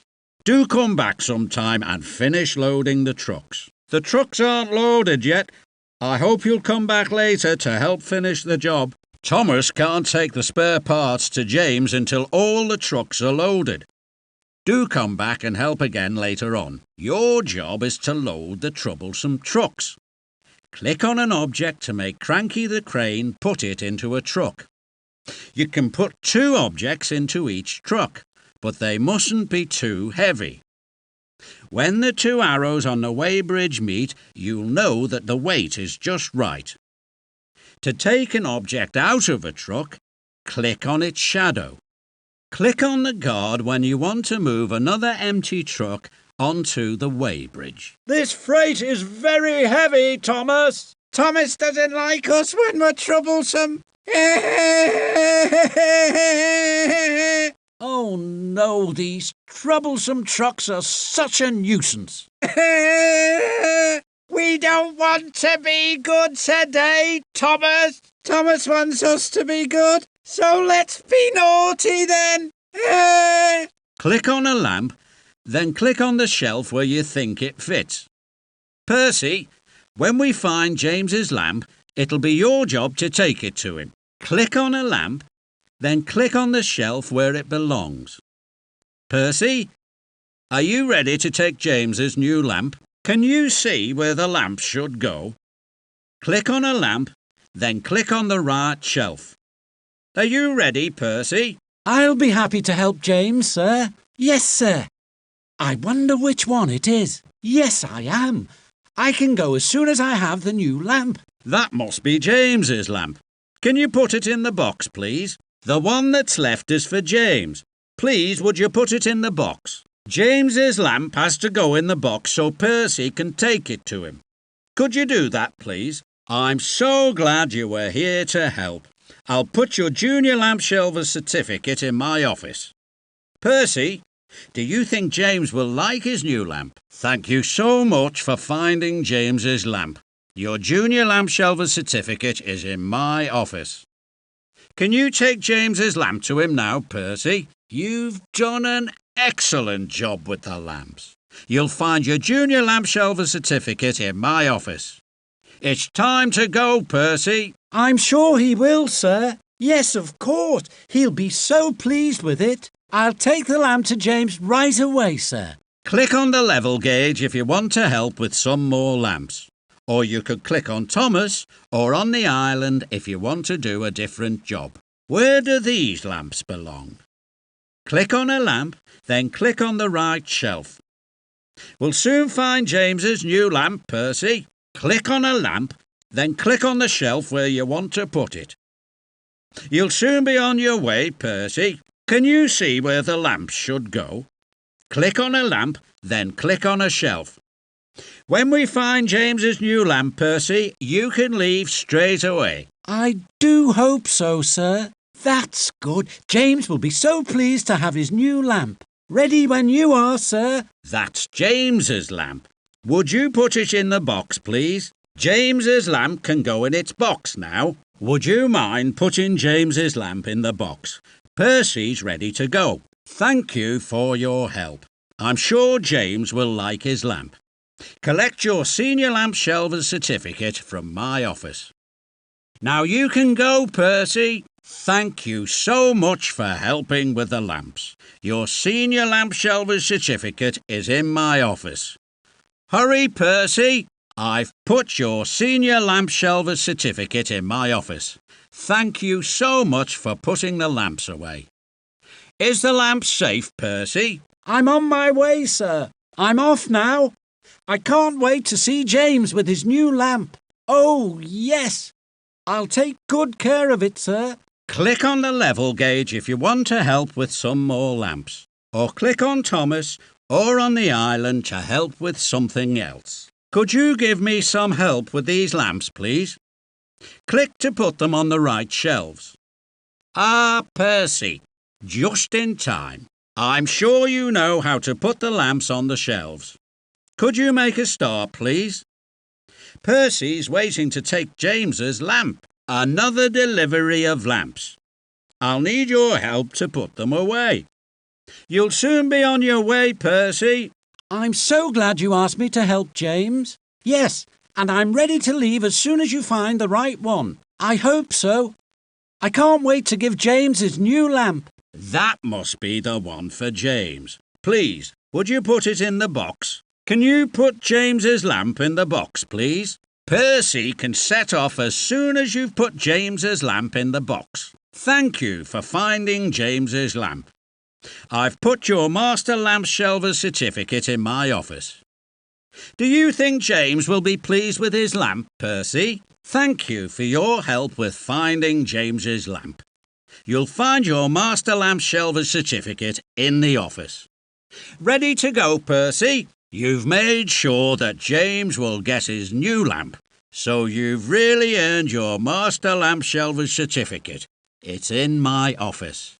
Do come back sometime and finish loading the trucks. The trucks aren't loaded yet. I hope you'll come back later to help finish the job. Thomas can't take the spare parts to James until all the trucks are loaded. Do come back and help again later on. Your job is to load the troublesome trucks. Click on an object to make Cranky the crane put it into a truck. You can put 2 objects into each truck, but they mustn't be too heavy. When the 2 arrows on the weighbridge meet, you'll know that the weight is just right. To take an object out of a truck, click on its shadow. Click on the guard when you want to move another empty truck onto the weighbridge. This freight is very heavy, Thomas. Thomas doesn't like us when we're troublesome. Oh no, these troublesome trucks are such a nuisance. We don't want to be good today, Thomas. Thomas wants us to be good, so let's be naughty then. Click on a lamp, then click on the shelf where you think it fits. Percy, when we find James's lamp, it'll be your job to take it to him. Click on a lamp, then click on the shelf where it belongs. Percy, are you ready to take James's new lamp? Can you see where the lamp should go? Click on a lamp, then click on the right shelf. Are you ready, Percy? I'll be happy to help James, sir. Yes, sir. I wonder which one it is. Yes, I am. I can go as soon as I have the new lamp. That must be James's lamp. Can you put it in the box, please? The one that's left is for James. Please, would you put it in the box? James's lamp has to go in the box so Percy can take it to him. Could you do that, please? I'm so glad you were here to help. I'll put your junior lamp shelver certificate in my office. Percy, do you think James will like his new lamp? Thank you so much for finding James's lamp. Your junior lamp shelver certificate is in my office. Can you take James's lamp to him now, Percy? You've done an excellent job with the lamps. You'll find your junior lamp shelver certificate in my office. It's time to go, Percy. I'm sure he will, sir. Yes, of course. He'll be so pleased with it. I'll take the lamp to James right away, sir. Click on the level gauge if you want to help with some more lamps. Or you could click on Thomas or on the island if you want to do a different job. Where do these lamps belong? Click on a lamp, then click on the right shelf. We'll soon find James's new lamp, Percy. Click on a lamp, then click on the shelf where you want to put it. You'll soon be on your way, Percy. Can you see where the lamp should go? Click on a lamp, then click on a shelf. When we find James's new lamp, Percy, you can leave straight away. I do hope so, sir. That's good. James will be so pleased to have his new lamp. Ready when you are, sir. That's James's lamp. Would you put it in the box, please? James's lamp can go in its box now. Would you mind putting James's lamp in the box? Percy's ready to go. Thank you for your help. I'm sure James will like his lamp. Collect your senior lamp shelver's certificate from my office. Now you can go, Percy. Thank you so much for helping with the lamps. Your senior lamp shelver's certificate is in my office. Hurry, Percy. I've put your senior lamp shelver's certificate in my office. Thank you so much for putting the lamps away. Is the lamp safe, Percy? I'm on my way, sir. I'm off now. I can't wait to see James with his new lamp. Oh, yes. I'll take good care of it, sir. Click on the level gauge if you want to help with some more lamps. Or click on Thomas or on the island to help with something else. Could you give me some help with these lamps, please? Click to put them on the right shelves. Ah, Percy, just in time. I'm sure you know how to put the lamps on the shelves. Could you make a start, please? Percy's waiting to take James's lamp. Another delivery of lamps. I'll need your help to put them away. You'll soon be on your way, Percy. I'm so glad you asked me to help, James. Yes, and I'm ready to leave as soon as you find the right one. I hope so. I can't wait to give James his new lamp. That must be the one for James. Please, would you put it in the box? Can you put James's lamp in the box, please? Percy can set off as soon as you've put James's lamp in the box. Thank you for finding James's lamp. I've put your master lamp shelver's certificate in my office. Do you think James will be pleased with his lamp, Percy? Thank you for your help with finding James's lamp. You'll find your Master Lamp Shelver's certificate in the office. Ready to go, Percy? You've made sure that James will get his new lamp, so you've really earned your Master Lamp Shelver's certificate. It's in my office.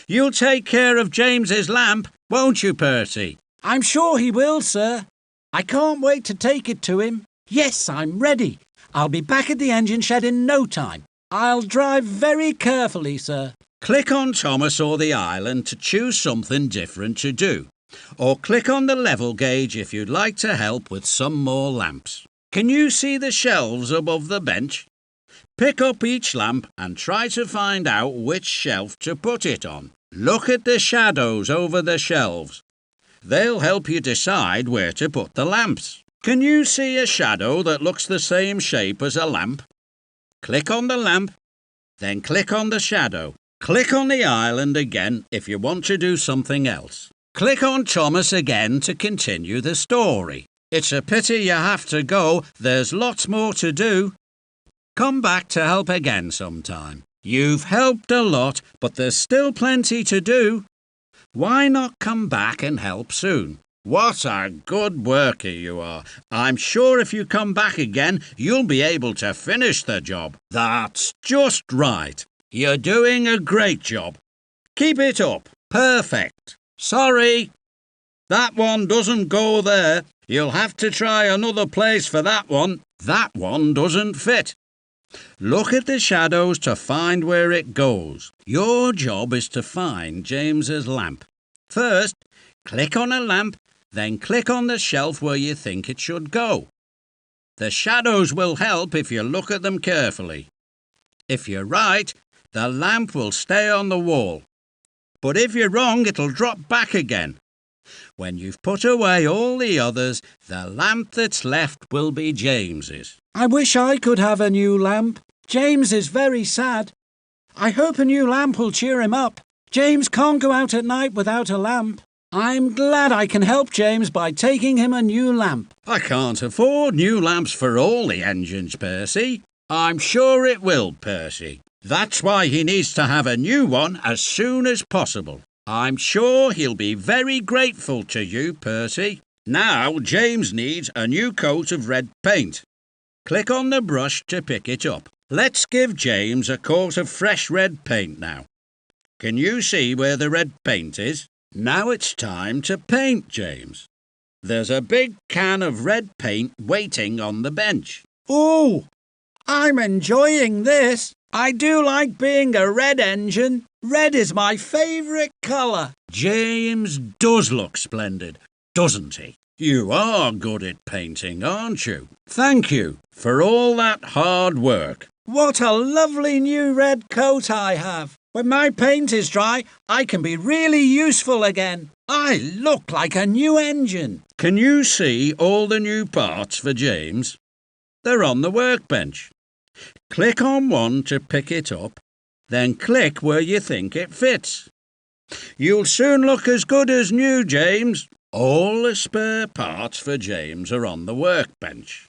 You'll take care of James's lamp, won't you, Percy? I'm sure he will, sir. I can't wait to take it to him. Yes, I'm ready. I'll be back at the engine shed in no time. I'll drive very carefully, sir. Click on Thomas or the island to choose something different to do. Or click on the level gauge if you'd like to help with some more lamps. Can you see the shelves above the bench? Pick up each lamp and try to find out which shelf to put it on. Look at the shadows over the shelves. They'll help you decide where to put the lamps. Can you see a shadow that looks the same shape as a lamp? Click on the lamp, then click on the shadow. Click on the island again if you want to do something else. Click on Thomas again to continue the story. It's a pity you have to go. There's lots more to do. Come back to help again sometime. You've helped a lot, but there's still plenty to do. Why not come back and help soon? What a good worker you are. I'm sure if you come back again, you'll be able to finish the job. That's just right. You're doing a great job. Keep it up. Perfect. Sorry. That one doesn't go there. You'll have to try another place for that one. That one doesn't fit. Look at the shadows to find where it goes. Your job is to find James's lamp. First, click on a lamp, then click on the shelf where you think it should go. The shadows will help if you look at them carefully. If you're right, the lamp will stay on the wall. But if you're wrong, it'll drop back again. When you've put away all the others, the lamp that's left will be James's. I wish I could have a new lamp. James is very sad. I hope a new lamp will cheer him up. James can't go out at night without a lamp. I'm glad I can help James by taking him a new lamp. I can't afford new lamps for all the engines, Percy. I'm sure it will, Percy. That's why he needs to have a new one as soon as possible. I'm sure he'll be very grateful to you, Percy. Now James needs a new coat of red paint. Click on the brush to pick it up. Let's give James a coat of fresh red paint now. Can you see where the red paint is? Now it's time to paint James. There's a big can of red paint waiting on the bench. Oh, I'm enjoying this. I do like being a red engine. Red is my favourite colour. James does look splendid, doesn't he? You are good at painting, aren't you? Thank you for all that hard work. What a lovely new red coat I have. When my paint is dry, I can be really useful again. I look like a new engine. Can you see all the new parts for James? They're on the workbench. Click on one to pick it up, then click where you think it fits. You'll soon look as good as new, James. All the spare parts for James are on the workbench.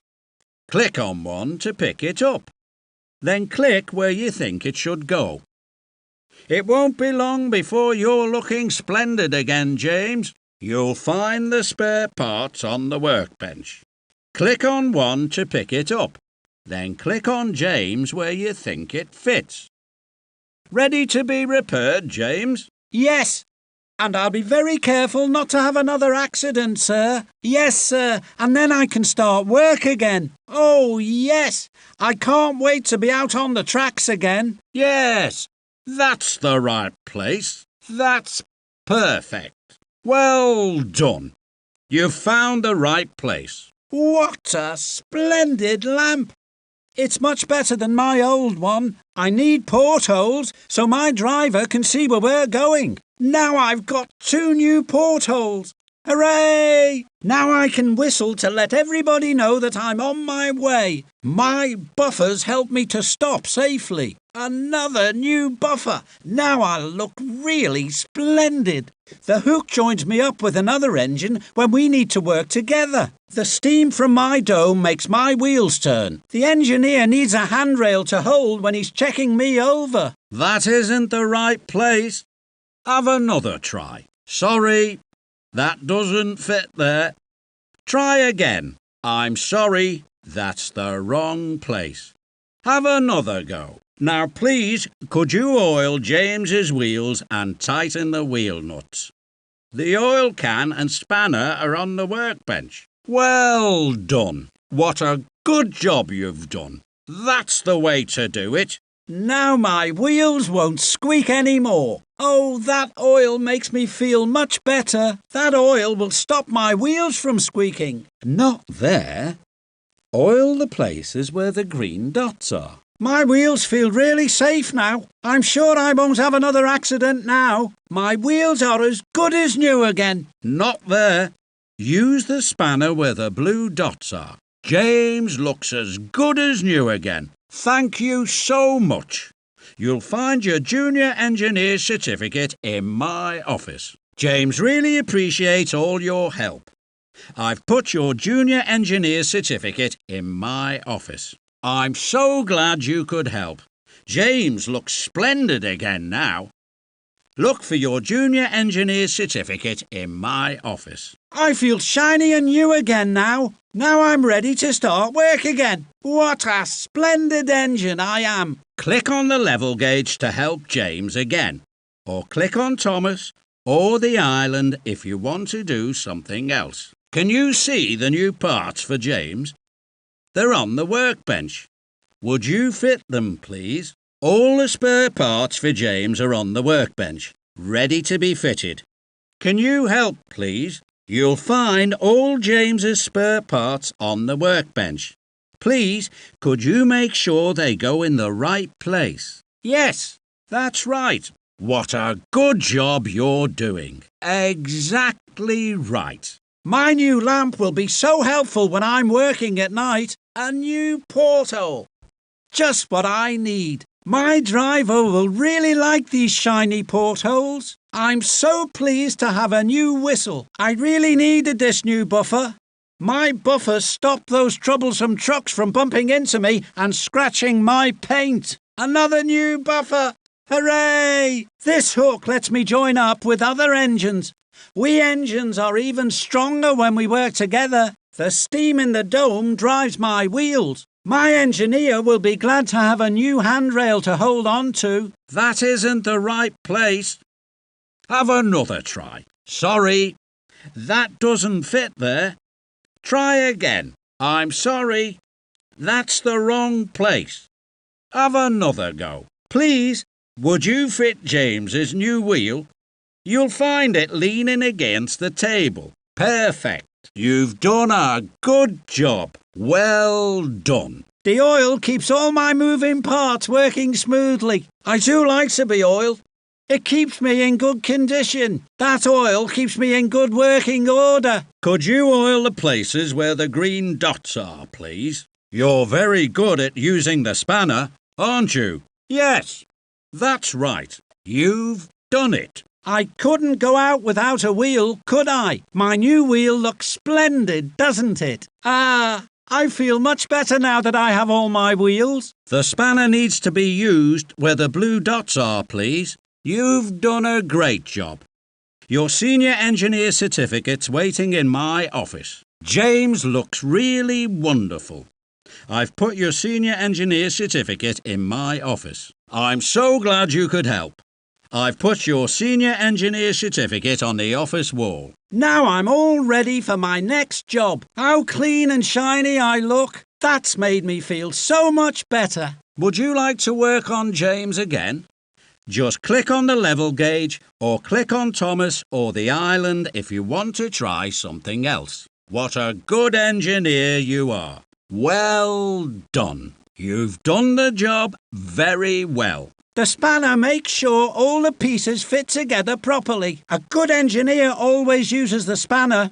Click on one to pick it up, then click where you think it should go. It won't be long before you're looking splendid again, James. You'll find the spare parts on the workbench. Click on one to pick it up, then click on James where you think it fits. Ready to be repaired, James? Yes, and I'll be very careful not to have another accident, sir. Yes, sir, and then I can start work again. Oh, yes, I can't wait to be out on the tracks again. Yes, that's the right place. That's perfect. Well done. You've found the right place. What a splendid lamp! It's much better than my old one. I need portholes so my driver can see where we're going. Now I've got 2 new portholes. Hooray! Now I can whistle to let everybody know that I'm on my way. My buffers help me to stop safely. Another new buffer. Now I'll look really splendid. The hook joins me up with another engine when we need to work together. The steam from my dome makes my wheels turn. The engineer needs a handrail to hold when he's checking me over. That isn't the right place. Have another try. Sorry, that doesn't fit there. Try again. I'm sorry, that's the wrong place. Have another go. Now please, could you oil James's wheels and tighten the wheel nuts? The oil can and spanner are on the workbench. Well done. What a good job you've done. That's the way to do it. Now my wheels won't squeak anymore. Oh, that oil makes me feel much better. That oil will stop my wheels from squeaking. Not there. Oil the places where the green dots are. My wheels feel really safe now. I'm sure I won't have another accident now. My wheels are as good as new again. Not there. Use the spanner where the blue dots are. James looks as good as new again. Thank you so much. You'll find your junior engineer certificate in my office. James really appreciates all your help. I've put your junior engineer certificate in my office. I'm so glad you could help. James looks splendid again now. Look for your junior engineer certificate in my office. I feel shiny and new again now. Now I'm ready to start work again. What a splendid engine I am. Click on the level gauge to help James again. Or click on Thomas or the island if you want to do something else. Can you see the new parts for James? They're on the workbench. Would you fit them, please? All the spare parts for James are on the workbench, ready to be fitted. Can you help, please? You'll find all James's spare parts on the workbench. Please, could you make sure they go in the right place? Yes, that's right. What a good job you're doing. Exactly right. My new lamp will be so helpful when I'm working at night. A new porthole. Just what I need. My driver will really like these shiny portholes. I'm so pleased to have a new whistle. I really needed this new buffer. My buffers stop those troublesome trucks from bumping into me and scratching my paint. Another new buffer. Hooray! This hook lets me join up with other engines. We engines are even stronger when we work together. The steam in the dome drives my wheels. My engineer will be glad to have a new handrail to hold on to. That isn't the right place. Have another try. Sorry, that doesn't fit there. Try again. I'm sorry, that's the wrong place. Have another go. Please, would you fit James's new wheel? You'll find it leaning against the table. Perfect. You've done a good job. Well done. The oil keeps all my moving parts working smoothly. I do like to be oiled. It keeps me in good condition. That oil keeps me in good working order. Could you oil the places where the green dots are, please? You're very good at using the spanner, aren't you? Yes, that's right. You've done it. I couldn't go out without a wheel, could I? My new wheel looks splendid, doesn't it? I feel much better now that I have all my wheels. The spanner needs to be used where the blue dots are, please. You've done a great job. Your senior engineer certificate's waiting in my office. James looks really wonderful. I've put your senior engineer certificate in my office. I'm so glad you could help. I've put your senior engineer certificate on the office wall. Now I'm all ready for my next job. How clean and shiny I look. That's made me feel so much better. Would you like to work on James again? Just click on the level gauge or click on Thomas or the island if you want to try something else. What a good engineer you are. Well done. You've done the job very well. The spanner makes sure all the pieces fit together properly. A good engineer always uses the spanner.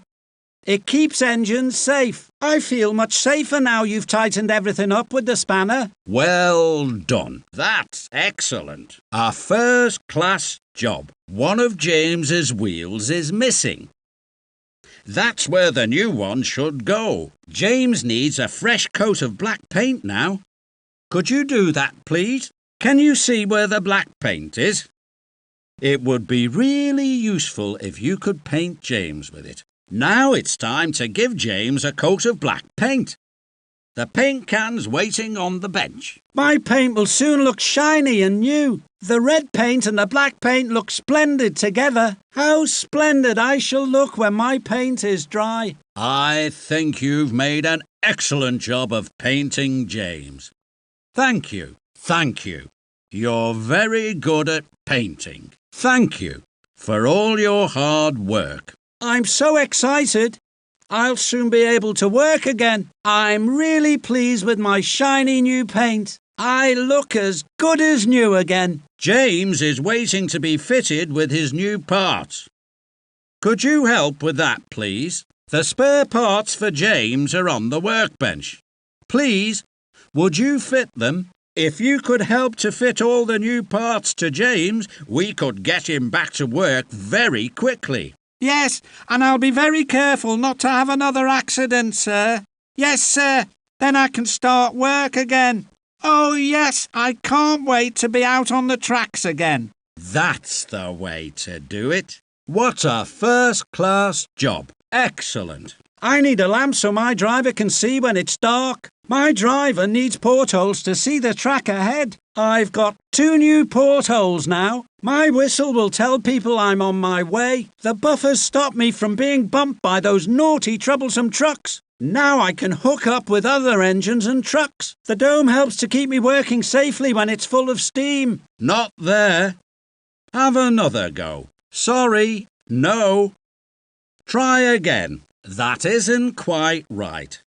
It keeps engines safe. I feel much safer now you've tightened everything up with the spanner. Well done. That's excellent. A first-class job. One of James's wheels is missing. That's where the new one should go. James needs a fresh coat of black paint now. Could you do that, please? Can you see where the black paint is? It would be really useful if you could paint James with it. Now it's time to give James a coat of black paint. The paint can's waiting on the bench. My paint will soon look shiny and new. The red paint and the black paint look splendid together. How splendid I shall look when my paint is dry. I think you've made an excellent job of painting James. Thank you. Thank you. You're very good at painting. Thank you for all your hard work. I'm so excited. I'll soon be able to work again. I'm really pleased with my shiny new paint. I look as good as new again. James is waiting to be fitted with his new parts. Could you help with that, please? The spare parts for James are on the workbench. Please, would you fit them? If you could help to fit all the new parts to James, we could get him back to work very quickly. Yes, and I'll be very careful not to have another accident, sir. Yes, sir. Then I can start work again. Oh, yes, I can't wait to be out on the tracks again. That's the way to do it. What a first-class job. Excellent. I need a lamp so my driver can see when it's dark. My driver needs portholes to see the track ahead. I've got 2 new portholes now. My whistle will tell people I'm on my way. The buffers stop me from being bumped by those naughty, troublesome trucks. Now I can hook up with other engines and trucks. The dome helps to keep me working safely when it's full of steam. Not there. Have another go. Sorry, no. Try again. That isn't quite right.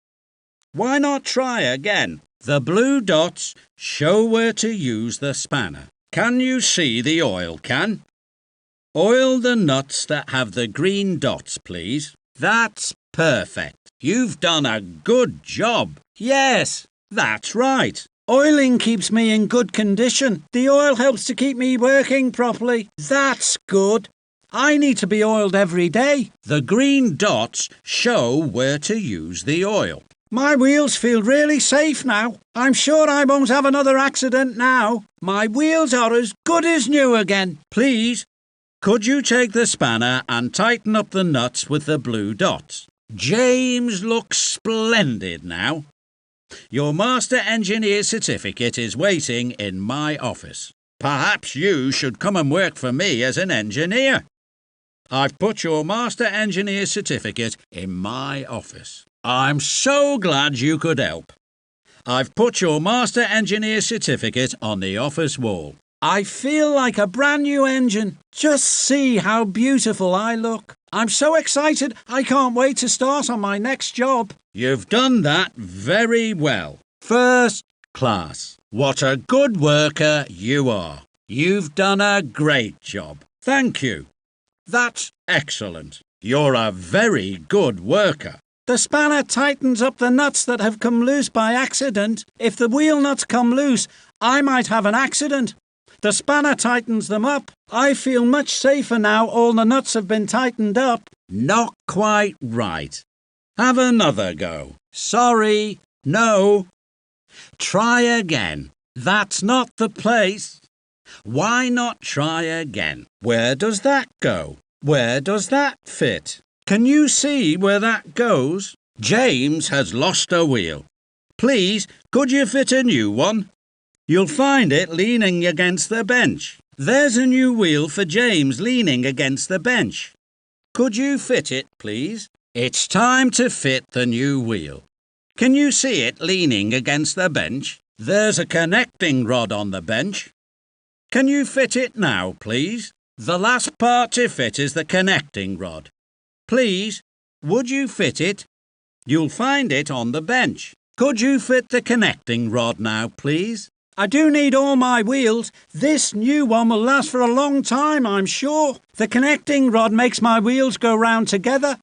Why not try again? The blue dots show where to use the spanner. Can you see the oil can? Oil the nuts that have the green dots, please. That's perfect. You've done a good job. Yes, that's right. Oiling keeps me in good condition. The oil helps to keep me working properly. That's good. I need to be oiled every day. The green dots show where to use the oil. My wheels feel really safe now. I'm sure I won't have another accident now. My wheels are as good as new again. Please, could you take the spanner and tighten up the nuts with the blue dots? James looks splendid now. Your Master Engineer certificate is waiting in my office. Perhaps you should come and work for me as an engineer. I've put your Master Engineer certificate in my office. I'm so glad you could help. I've put your Master Engineer certificate on the office wall. I feel like a brand new engine. Just see how beautiful I look. I'm so excited I can't wait to start on my next job. You've done that very well. First class. What a good worker you are. You've done a great job. Thank you. That's excellent. You're a very good worker. The spanner tightens up the nuts that have come loose by accident. If the wheel nuts come loose, I might have an accident. The spanner tightens them up. I feel much safer now all the nuts have been tightened up. Not quite right. Have another go. Sorry, no. Try again. That's not the place. Why not try again? Where does that go? Where does that fit? Can you see where that goes? James has lost a wheel. Please, could you fit a new one? You'll find it leaning against the bench. There's a new wheel for James leaning against the bench. Could you fit it, please? It's time to fit the new wheel. Can you see it leaning against the bench? There's a connecting rod on the bench. Can you fit it now, please? The last part to fit is the connecting rod. Please, would you fit it? You'll find it on the bench. Could you fit the connecting rod now, please? I do need all my wheels. This new one will last for a long time, I'm sure. The connecting rod makes my wheels go round together.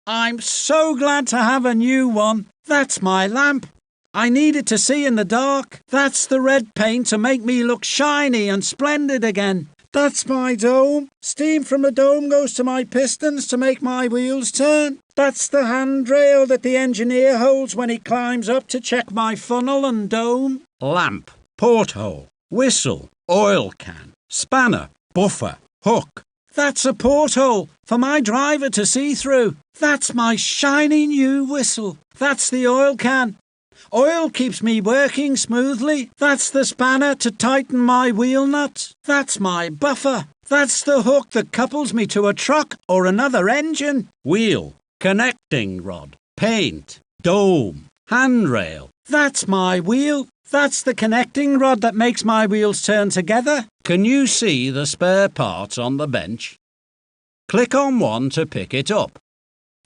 I'm so glad to have a new one. That's my lamp. I need it to see in the dark. That's the red paint to make me look shiny and splendid again. That's my dome. Steam from the dome goes to my pistons to make my wheels turn. That's the handrail that the engineer holds when he climbs up to check my funnel and dome. Lamp, porthole, whistle, oil can, spanner, buffer, hook. That's a porthole for my driver to see through. That's my shiny new whistle. That's the oil can. Oil keeps me working smoothly. That's the spanner to tighten my wheel nuts. That's my buffer. That's the hook that couples me to a truck or another engine. Wheel, connecting rod, paint, dome, handrail. That's my wheel. That's the connecting rod that makes my wheels turn together. Can you see the spare parts on the bench? Click on one to pick it up.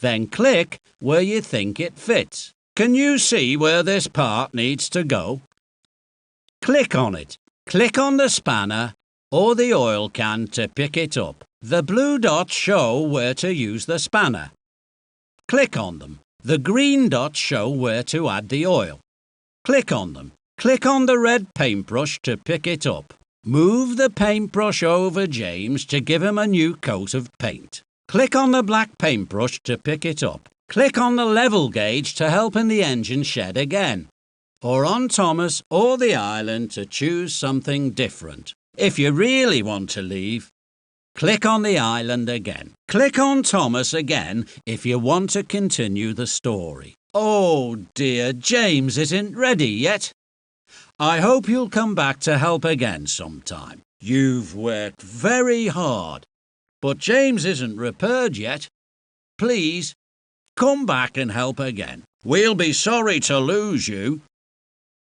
Then click where you think it fits. Can you see where this part needs to go? Click on it. Click on the spanner or the oil can to pick it up. The blue dots show where to use the spanner. Click on them. The green dots show where to add the oil. Click on them. Click on the red paintbrush to pick it up. Move the paintbrush over James to give him a new coat of paint. Click on the black paintbrush to pick it up. Click on the level gauge to help in the engine shed again. Or on Thomas or the island to choose something different. If you really want to leave, click on the island again. Click on Thomas again if you want to continue the story. Oh dear, James isn't ready yet. I hope you'll come back to help again sometime. You've worked very hard, but James isn't repaired yet. Please, come back and help again. We'll be sorry to lose you.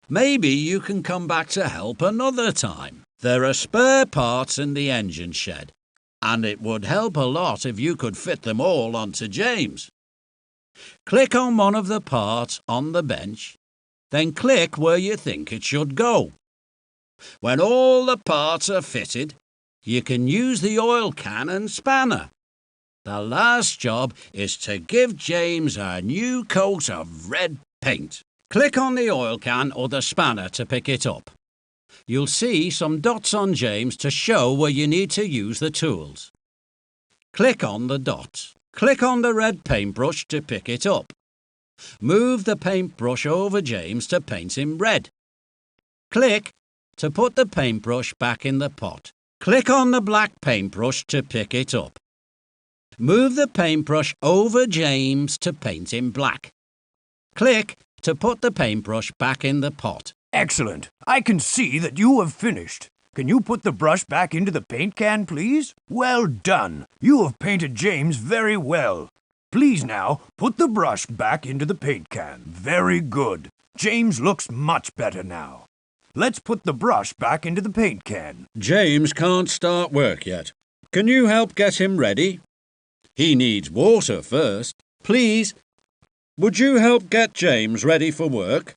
Maybe you can come back to help another time. There are spare parts in the engine shed, and it would help a lot if you could fit them all onto James. Click on one of the parts on the bench, then click where you think it should go. When all the parts are fitted, you can use the oil can and spanner. The last job is to give James a new coat of red paint. Click on the oil can or the spanner to pick it up. You'll see some dots on James to show where you need to use the tools. Click on the dots. Click on the red paintbrush to pick it up. Move the paintbrush over James to paint him red. Click to put the paintbrush back in the pot. Click on the black paintbrush to pick it up. Move the paintbrush over James to paint him black. Click to put the paintbrush back in the pot. Excellent. I can see that you have finished. Can you put the brush back into the paint can, please? Well done. You have painted James very well. Please now, put the brush back into the paint can. Very good. James looks much better now. Let's put the brush back into the paint can. James can't start work yet. Can you help get him ready? He needs water first. Please, would you help get James ready for work?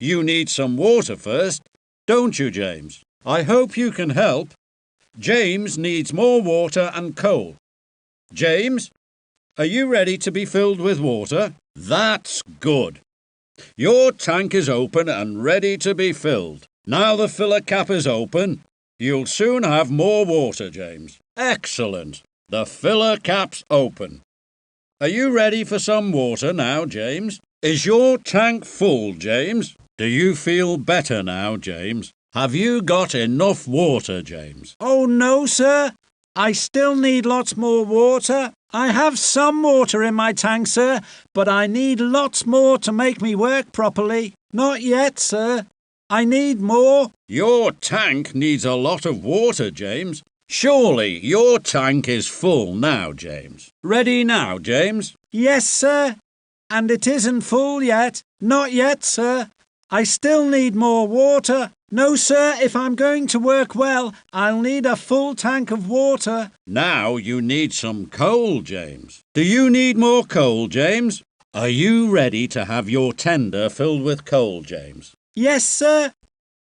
You need some water first, don't you, James? I hope you can help. James needs more water and coal. James, are you ready to be filled with water? That's good. Your tank is open and ready to be filled. Now the filler cap is open. You'll soon have more water, James. Excellent. The filler cap's open. Are you ready for some water now, James? Is your tank full, James? Do you feel better now, James? Have you got enough water, James? Oh no, sir. I still need lots more water. I have some water in my tank, sir, but I need lots more to make me work properly. Not yet, sir. I need more. Your tank needs a lot of water, James. Surely your tank is full now, James. Ready now, James? Yes, sir. And it isn't full yet. Not yet, sir. I still need more water. No, sir, if I'm going to work well, I'll need a full tank of water. Now you need some coal, James. Do you need more coal, James? Are you ready to have your tender filled with coal, James? Yes, sir.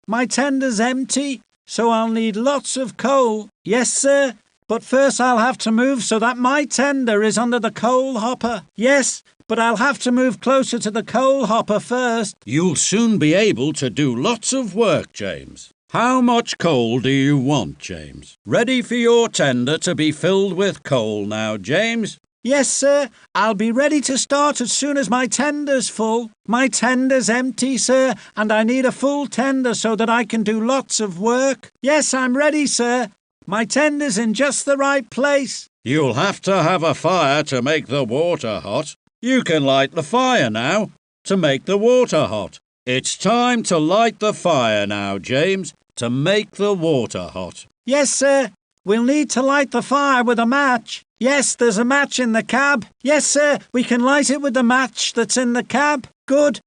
My tender's empty, so I'll need lots of coal. Yes, sir. But first I'll have to move so that my tender is under the coal hopper. Yes, but I'll have to move closer to the coal hopper first. You'll soon be able to do lots of work, James. How much coal do you want, James? Ready for your tender to be filled with coal now, James? Yes, sir. I'll be ready to start as soon as my tender's full. My tender's empty, sir, and I need a full tender so that I can do lots of work. Yes, I'm ready, sir. My tender's in just the right place. You'll have to have a fire to make the water hot. You can light the fire now to make the water hot. It's time to light the fire now, James, to make the water hot. Yes, sir. We'll need to light the fire with a match. Yes, there's a match in the cab. Yes, sir, we can light it with the match that's in the cab. Good.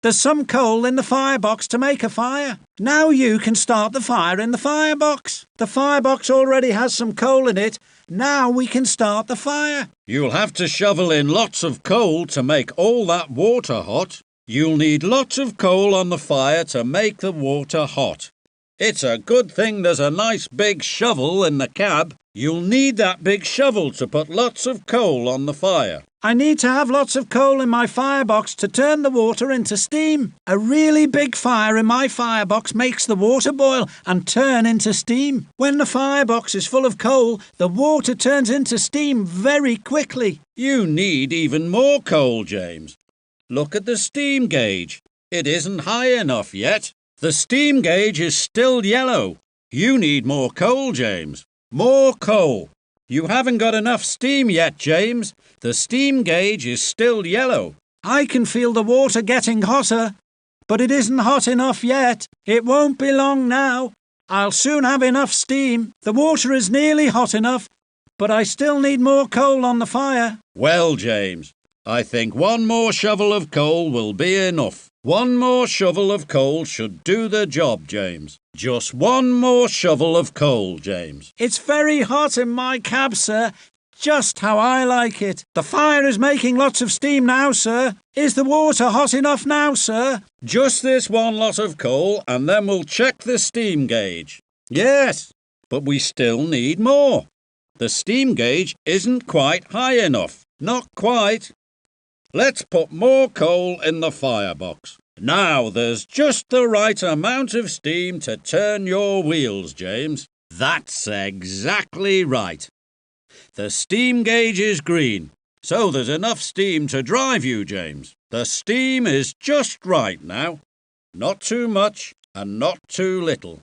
There's some coal in the firebox to make a fire. Now you can start the fire in the firebox. The firebox already has some coal in it. Now we can start the fire. You'll have to shovel in lots of coal to make all that water hot. You'll need lots of coal on the fire to make the water hot. It's a good thing there's a nice big shovel in the cab. You'll need that big shovel to put lots of coal on the fire. I need to have lots of coal in my firebox to turn the water into steam. A really big fire in my firebox makes the water boil and turn into steam. When the firebox is full of coal, the water turns into steam very quickly. You need even more coal, James. Look at the steam gauge. It isn't high enough yet. The steam gauge is still yellow. You need more coal, James. More coal. You haven't got enough steam yet, James. The steam gauge is still yellow. I can feel the water getting hotter, but it isn't hot enough yet. It won't be long now. I'll soon have enough steam. The water is nearly hot enough, but I still need more coal on the fire. Well, James, I think one more shovel of coal will be enough. One more shovel of coal should do the job, James. Just one more shovel of coal, James. It's very hot in my cab, sir. Just how I like it. The fire is making lots of steam now, sir. Is the water hot enough now, sir? Just this one lot of coal, and then we'll check the steam gauge. Yes, but we still need more. The steam gauge isn't quite high enough. Not quite. Let's put more coal in the firebox. Now there's just the right amount of steam to turn your wheels, James. That's exactly right. The steam gauge is green, so there's enough steam to drive you, James. The steam is just right now. Not too much and not too little.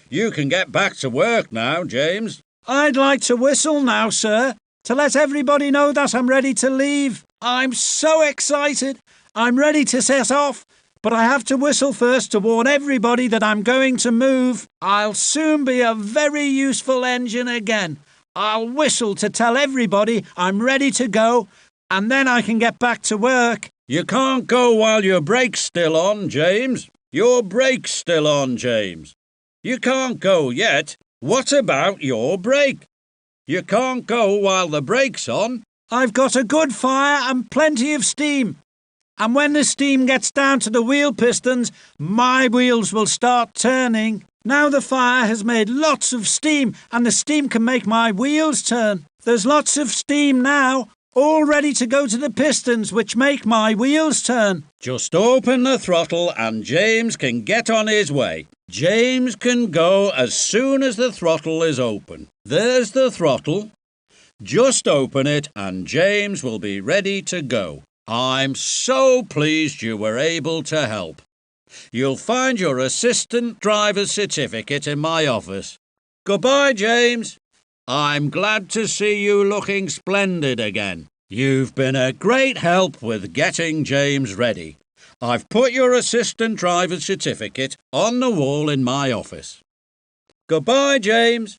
You can get back to work now, James. I'd like to whistle now, sir, to let everybody know that I'm ready to leave. I'm so excited. I'm ready to set off, but I have to whistle first to warn everybody that I'm going to move. I'll soon be a very useful engine again. I'll whistle to tell everybody I'm ready to go, and then I can get back to work. You can't go while your brake's still on, James. Your brake's still on, James. You can't go yet. What about your brake? You can't go while the brake's on. I've got a good fire and plenty of steam. And when the steam gets down to the wheel pistons, my wheels will start turning. Now the fire has made lots of steam, and the steam can make my wheels turn. There's lots of steam now, all ready to go to the pistons, which make my wheels turn. Just open the throttle and James can get on his way. James can go as soon as the throttle is open. There's the throttle. Just open it and James will be ready to go. I'm so pleased you were able to help. You'll find your assistant driver's certificate in my office. Goodbye, James. I'm glad to see you looking splendid again. You've been a great help with getting James ready. I've put your assistant driver's certificate on the wall in my office. Goodbye, James.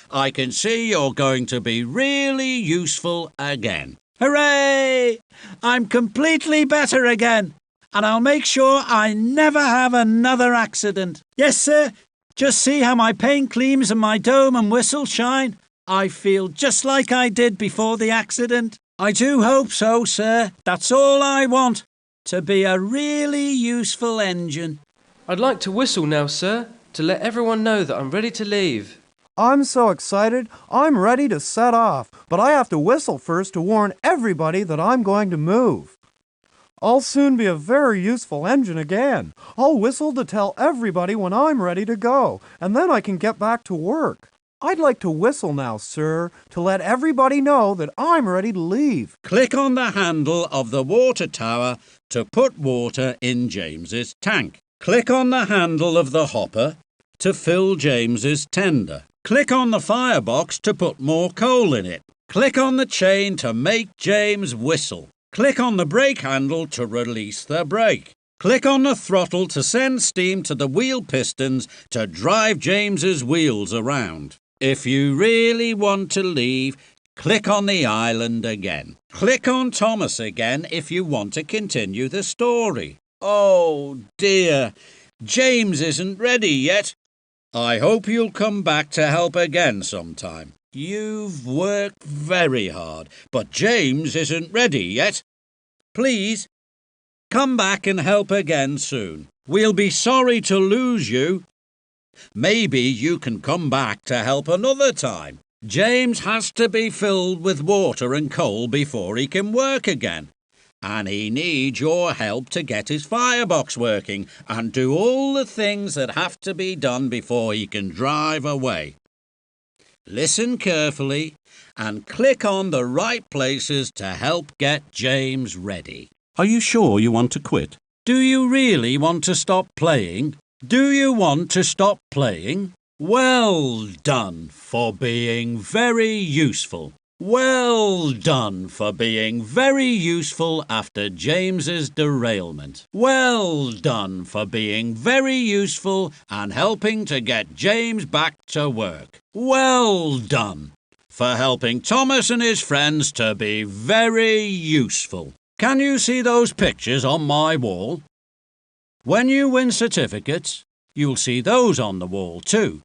I can see you're going to be really useful again. Hooray! I'm completely better again, and I'll make sure I never have another accident. Yes, sir. Just see how my paint gleams and my dome and whistle shine. I feel just like I did before the accident. I do hope so, sir. That's all I want, to be a really useful engine. I'd like to whistle now, sir. to let everyone know that I'm ready to leave. I'm so excited, I'm ready to set off, but I have to whistle first to warn everybody that I'm going to move. I'll soon be a very useful engine again. I'll whistle to tell everybody when I'm ready to go, and then I can get back to work. I'd like to whistle now, sir, to let everybody know that I'm ready to leave. Click on the handle of the water tower to put water in James's tank. Click on the handle of the hopper to fill James's tender. Click on the firebox to put more coal in it. Click on the chain to make James whistle. Click on the brake handle to release the brake. Click on the throttle to send steam to the wheel pistons to drive James's wheels around. If you really want to leave, click on the island again. Click on Thomas again if you want to continue the story. Oh dear, James isn't ready yet. I hope you'll come back to help again sometime. You've worked very hard, but James isn't ready yet. Please, come back and help again soon. We'll be sorry to lose you. Maybe you can come back to help another time. James has to be filled with water and coal before he can work again. And he needs your help to get his firebox working and do all the things that have to be done before he can drive away. Listen carefully and click on the right places to help get James ready. Are you sure you want to quit? Do you really want to stop playing? Do you want to stop playing? Well done for being very useful. Well done for being very useful after James's derailment. Well done for being very useful and helping to get James back to work. Well done for helping Thomas and his friends to be very useful. Can you see those pictures on my wall? When you win certificates, you'll see those on the wall too.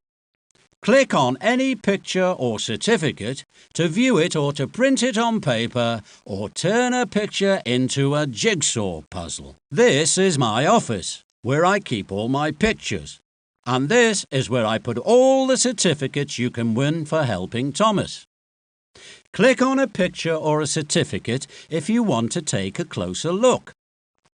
Click on any picture or certificate to view it or to print it on paper or turn a picture into a jigsaw puzzle. This is my office, where I keep all my pictures. And this is where I put all the certificates you can win for helping Thomas. Click on a picture or a certificate if you want to take a closer look,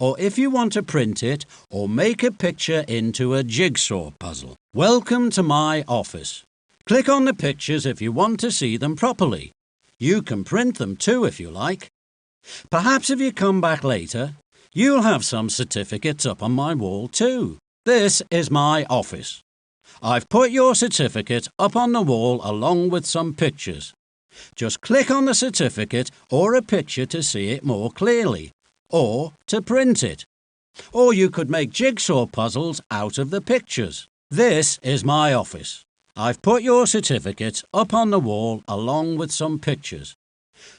or if you want to print it or make a picture into a jigsaw puzzle. Welcome to my office. Click on the pictures if you want to see them properly. You can print them too if you like. Perhaps if you come back later, you'll have some certificates up on my wall too. This is my office. I've put your certificate up on the wall along with some pictures. Just click on the certificate or a picture to see it more clearly, or to print it. Or you could make jigsaw puzzles out of the pictures. This is my office. I've put your certificate up on the wall along with some pictures.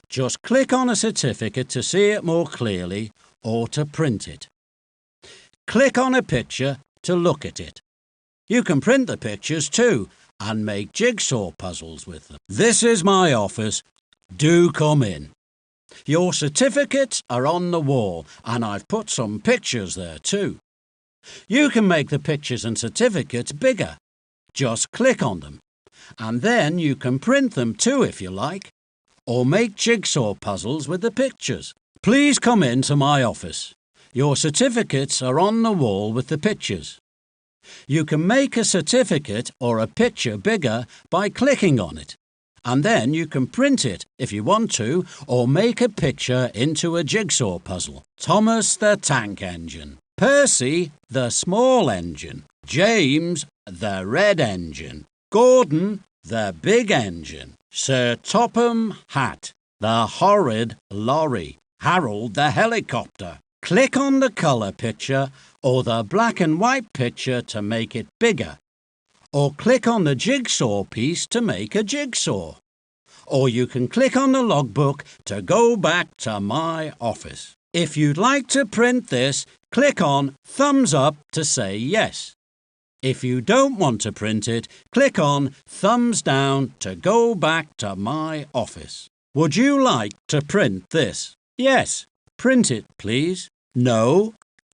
Just click on a certificate to see it more clearly or to print it. Click on a picture to look at it. You can print the pictures too and make jigsaw puzzles with them. This is my office. Do come in. Your certificates are on the wall and I've put some pictures there too. You can make the pictures and certificates bigger. Just click on them. And then you can print them too if you like, or make jigsaw puzzles with the pictures. Please come into my office. Your certificates are on the wall with the pictures. You can make a certificate or a picture bigger by clicking on it. And then you can print it if you want to, or make a picture into a jigsaw puzzle. Thomas the tank engine. Percy the small engine. James the red engine. Gordon the big engine. Sir Topham Hatt the horrid lorry. Harold the helicopter. Click on the colour picture or the black and white picture to make it bigger. Or click on the jigsaw piece to make a jigsaw. Or you can click on the logbook to go back to my office. If you'd like to print this, click on thumbs up to say yes. If you don't want to print it, click on thumbs down to go back to my office. Would you like to print this? Yes, print it, please. No,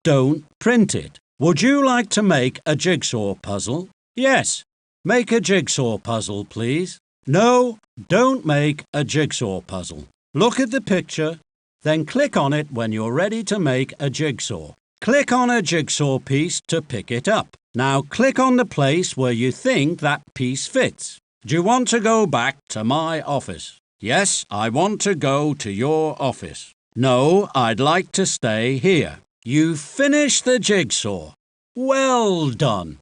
don't print it. Would you like to make a jigsaw puzzle? Yes. Make a jigsaw puzzle, please. No, don't make a jigsaw puzzle. Look at the picture, then click on it when you're ready to make a jigsaw. Click on a jigsaw piece to pick it up. Now click on the place where you think that piece fits. Do you want to go back to my office? Yes, I want to go to your office. No, I'd like to stay here. You finished the jigsaw. Well done.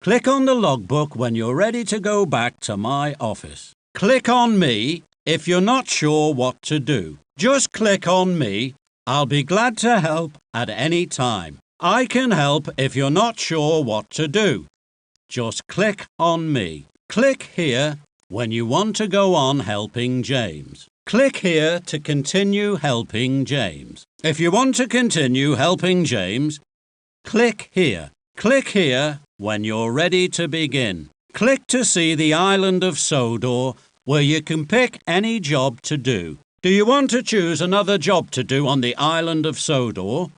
Click on the logbook when you're ready to go back to my office. Click on me if you're not sure what to do. Just click on me. I'll be glad to help at any time. I can help if you're not sure what to do. Just click on me. Click here when you want to go on helping James. Click here to continue helping James. If you want to continue helping James, click here. Click here when you're ready to begin. Click to see the island of Sodor where you can pick any job to do. Do you want to choose another job to do on the island of Sodor?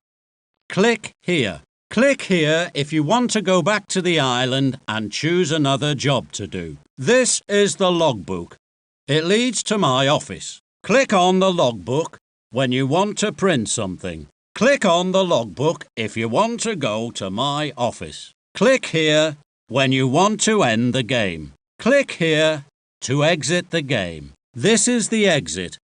Click here. Click here if you want to go back to the island and choose another job to do. This is the logbook. It leads to my office. Click on the logbook when you want to print something. Click on the logbook if you want to go to my office. Click here when you want to end the game. Click here to exit the game. This is the exit.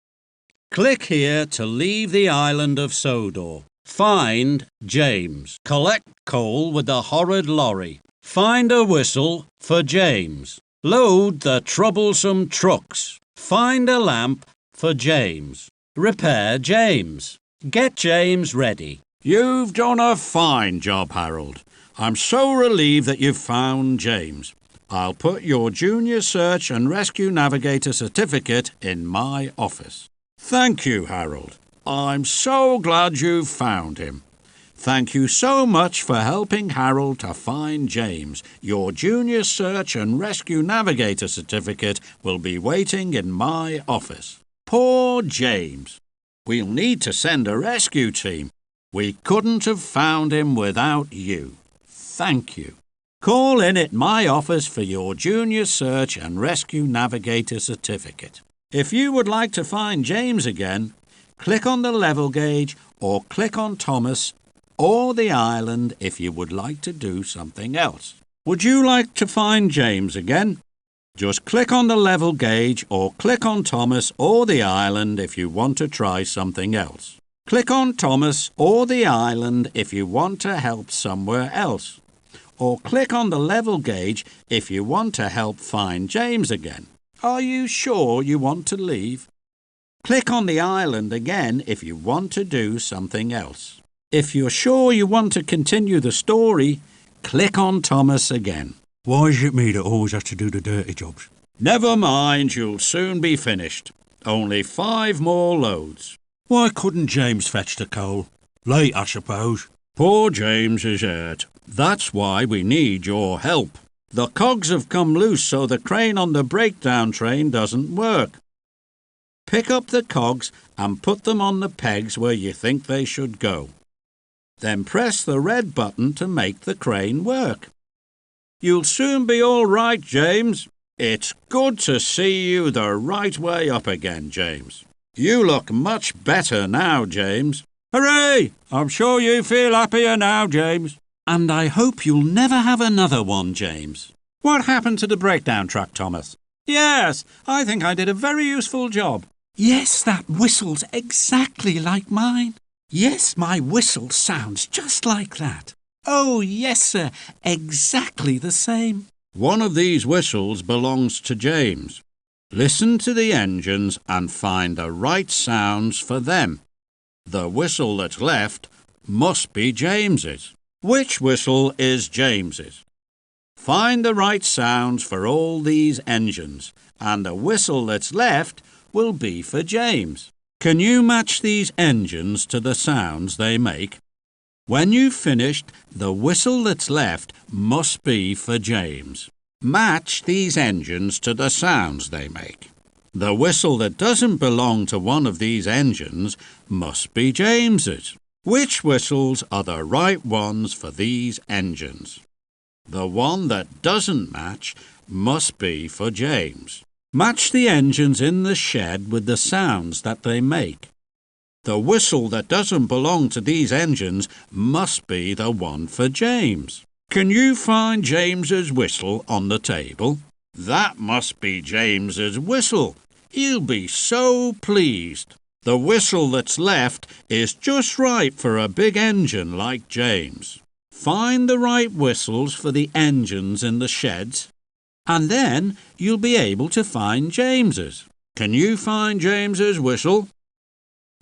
Click here to leave the island of Sodor. Find James. Collect coal with the horrid lorry. Find a whistle for James. Load the troublesome trucks. Find a lamp for James. Repair James. Get James ready. You've done a fine job, Harold. I'm so relieved that you've found James. I'll put your Junior Search and Rescue Navigator certificate in my office. Thank you, Harold. I'm so glad you've found him. Thank you so much for helping Harold to find James. Your Junior Search and Rescue Navigator certificate will be waiting in my office. Poor James. We'll need to send a rescue team. We couldn't have found him without you. Thank you. Call in at my office for your Junior Search and Rescue Navigator certificate. If you would like to find James again, click on the level gauge or click on Thomas or the island if you would like to do something else. Would you like to find James again? Just click on the level gauge or click on Thomas or the island if you want to try something else. Click on Thomas or the island if you want to help somewhere else. Or click on the level gauge if you want to help find James again. Are you sure you want to leave? Click on the island again if you want to do something else. If you're sure you want to continue the story, click on Thomas again. Why is it me that always has to do the dirty jobs? Never mind, you'll soon be finished. Only 5 more loads. Why couldn't James fetch the coal? Late, I suppose. Poor James is hurt. That's why we need your help. The cogs have come loose so the crane on the breakdown train doesn't work. Pick up the cogs and put them on the pegs where you think they should go. Then press the red button to make the crane work. You'll soon be all right, James. It's good to see you the right way up again, James. You look much better now, James. Hooray! I'm sure you feel happier now, James. And I hope you'll never have another one, James. What happened to the breakdown truck, Thomas? Yes, I think I did a very useful job. Yes, that whistle's exactly like mine. Yes, my whistle sounds just like that. Oh, yes, sir, exactly the same. One of these whistles belongs to James. Listen to the engines and find the right sounds for them. The whistle that's left must be James's. Which whistle is James's? Find the right sounds for all these engines, and the whistle that's left will be for James. Can you match these engines to the sounds they make? When you've finished, the whistle that's left must be for James. Match these engines to the sounds they make. The whistle that doesn't belong to one of these engines must be James's. Which whistles are the right ones for these engines? The one that doesn't match must be for James. Match the engines in the shed with the sounds that they make. The whistle that doesn't belong to these engines must be the one for James. Can you find James's whistle on the table? That must be James's whistle. He'll be so pleased. The whistle that's left is just right for a big engine like James. Find the right whistles for the engines in the sheds, and then you'll be able to find James's. Can you find James's whistle?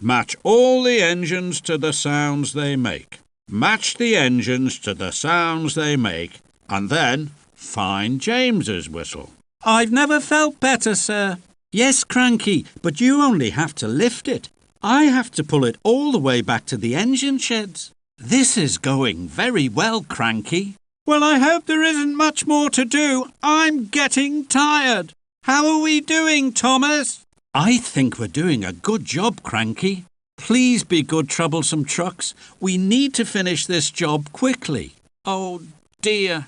Match all the engines to the sounds they make. Match the engines to the sounds they make, and then find James's whistle. I've never felt better, sir. Yes, Cranky, but you only have to lift it. I have to pull it all the way back to the engine sheds. This is going very well, Cranky. Well, I hope there isn't much more to do. I'm getting tired. How are we doing, Thomas? I think we're doing a good job, Cranky. Please be good, troublesome trucks. We need to finish this job quickly. Oh, dear.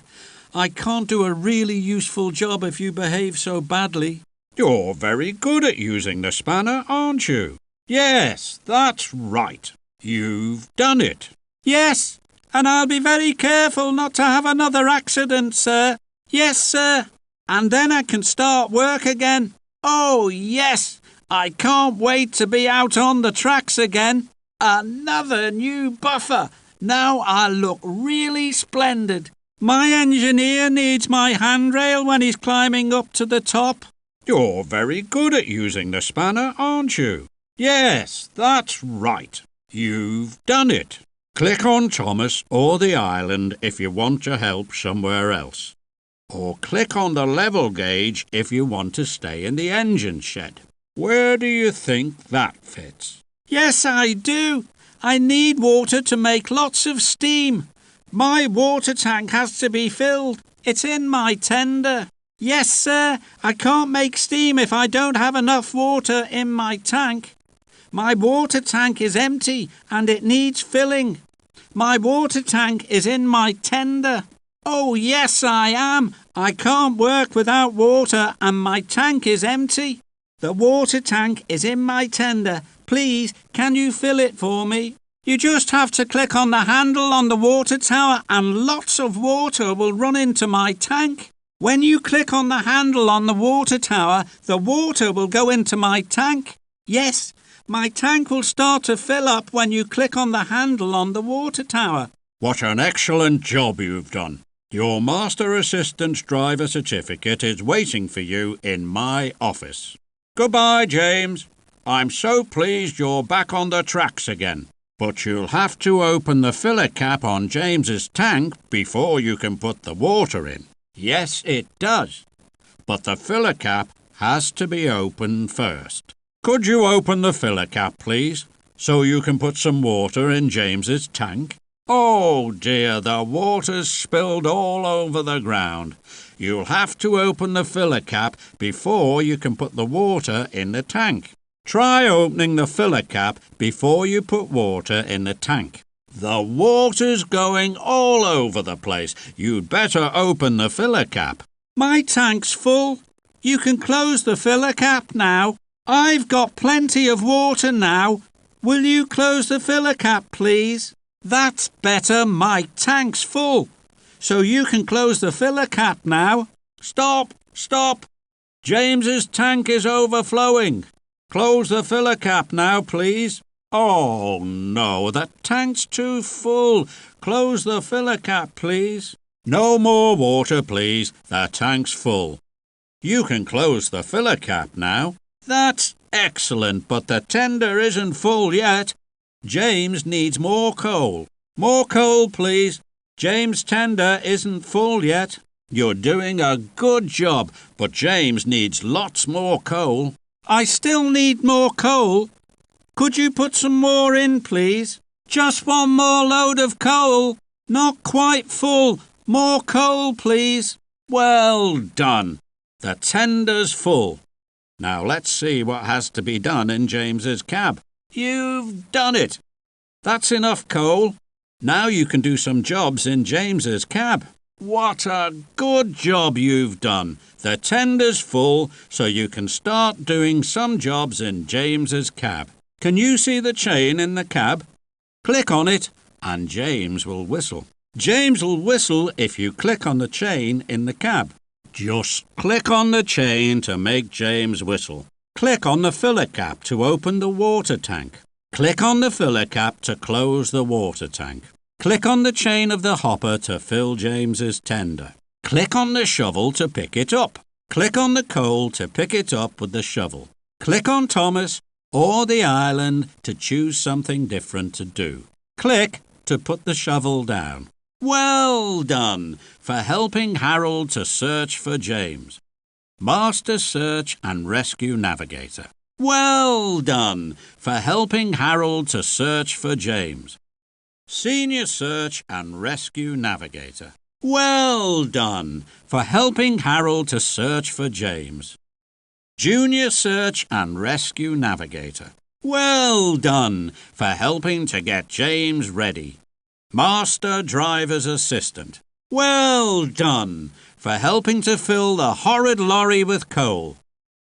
I can't do a really useful job if you behave so badly. You're very good at using the spanner, aren't you? Yes, that's right. You've done it. Yes, and I'll be very careful not to have another accident, sir. Yes, sir. And then I can start work again. Oh, yes. I can't wait to be out on the tracks again. Another new buffer. Now I'll look really splendid. My engineer needs my handrail when he's climbing up to the top. You're very good at using the spanner, aren't you? Yes, that's right. You've done it. Click on Thomas or the island if you want your help somewhere else. Or click on the level gauge if you want to stay in the engine shed. Where do you think that fits? Yes, I do. I need water to make lots of steam. My water tank has to be filled. It's in my tender. Yes, sir. I can't make steam if I don't have enough water in my tank. My water tank is empty and it needs filling. My water tank is in my tender. Oh, yes, I am. I can't work without water and my tank is empty. The water tank is in my tender. Please, can you fill it for me? You just have to click on the handle on the water tower and lots of water will run into my tank. When you click on the handle on the water tower, the water will go into my tank. Yes, my tank will start to fill up when you click on the handle on the water tower. What an excellent job you've done. Your Master Assistant's driver certificate is waiting for you in my office. Goodbye, James. I'm so pleased you're back on the tracks again. But you'll have to open the filler cap on James's tank before you can put the water in. Yes, it does. But the filler cap has to be opened first. Could you open the filler cap, please, so you can put some water in James's tank? Oh, dear, the water's spilled all over the ground. You'll have to open the filler cap before you can put the water in the tank. Try opening the filler cap before you put water in the tank. The water's going all over the place. You'd better open the filler cap. My tank's full. You can close the filler cap now. I've got plenty of water now. Will you close the filler cap, please? That's better. My tank's full. So you can close the filler cap now. Stop! Stop! James's tank is overflowing. Close the filler cap now, please. Oh, no, that tank's too full. Close the filler cap, please. No more water, please. The tank's full. You can close the filler cap now. That's excellent, but the tender isn't full yet. James needs more coal. More coal, please. James' tender isn't full yet. You're doing a good job, but James needs lots more coal. I still need more coal. Could you put some more in, please? Just one more load of coal. Not quite full. More coal, please. Well done. The tender's full. Now let's see what has to be done in James's cab. You've done it. That's enough coal. Now you can do some jobs in James's cab. What a good job you've done. The tender's full, so you can start doing some jobs in James's cab. Can you see the chain in the cab? Click on it, and James will whistle. James will whistle if you click on the chain in the cab. Just click on the chain to make James whistle. Click on the filler cap to open the water tank. Click on the filler cap to close the water tank. Click on the chain of the hopper to fill James's tender. Click on the shovel to pick it up. Click on the coal to pick it up with the shovel. Click on Thomas or the island to choose something different to do. Click to put the shovel down. Well done for helping Harold to search for James. Master Search and Rescue Navigator. Well done for helping Harold to search for James. Senior Search and Rescue Navigator. Well done for helping Harold to search for James. Junior Search and Rescue Navigator. Well done for helping to get James ready. Master Driver's Assistant. Well done for helping to fill the horrid lorry with coal.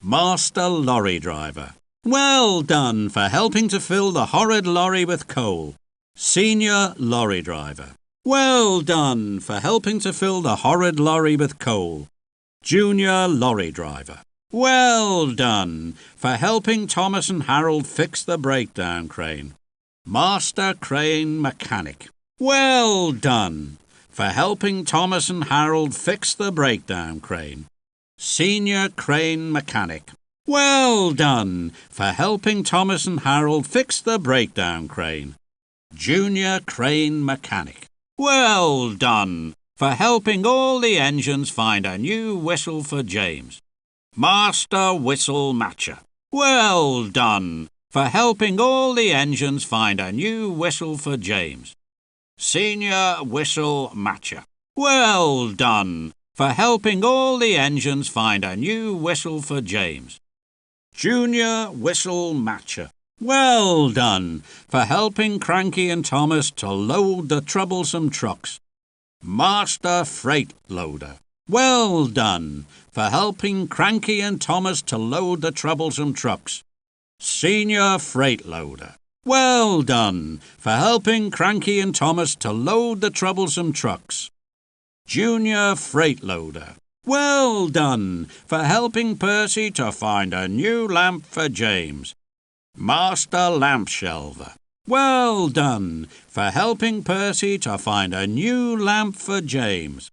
Master Lorry Driver. Well done for helping to fill the horrid lorry with coal. Senior Lorry Driver. Well done for helping to fill the horrid lorry with coal. Junior Lorry Driver. Well done for helping Thomas and Harold fix the breakdown crane. Master Crane Mechanic. Well done for helping Thomas and Harold fix the breakdown crane. Senior Crane Mechanic. Well done for helping Thomas and Harold fix the breakdown crane. Junior Crane Mechanic. Well done for helping all the engines find a new whistle for James. Master Whistle Matcher. Well done for helping all the engines find a new whistle for James. Senior Whistle Matcher. Well done for helping all the engines find a new whistle for James. Junior Whistle Matcher. Well done for helping Cranky and Thomas to load the troublesome trucks. Master Freight Loader. Well done for helping Cranky and Thomas to load the troublesome trucks. Senior Freight Loader. Well done for helping Cranky and Thomas to load the troublesome trucks. Junior Freight Loader. Well done for helping Percy to find a new lamp for James. Master Lamp Shelver. Well done for helping Percy to find a new lamp for James.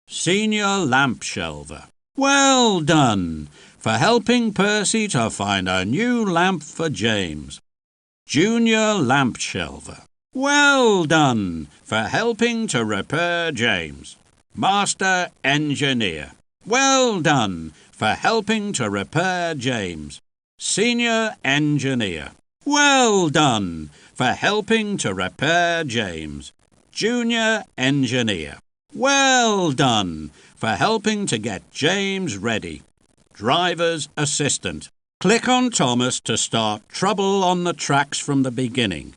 Senior Lamp Shelver. Well done for helping Percy to find a new lamp for James. Junior Lamp Shelver. Well done for helping to repair James. Master Engineer. Well done for helping to repair James. Senior Engineer. Well done for helping to repair James. Junior Engineer. Well done for helping to get James ready. Driver's Assistant. Click on Thomas to start trouble on the tracks from the beginning.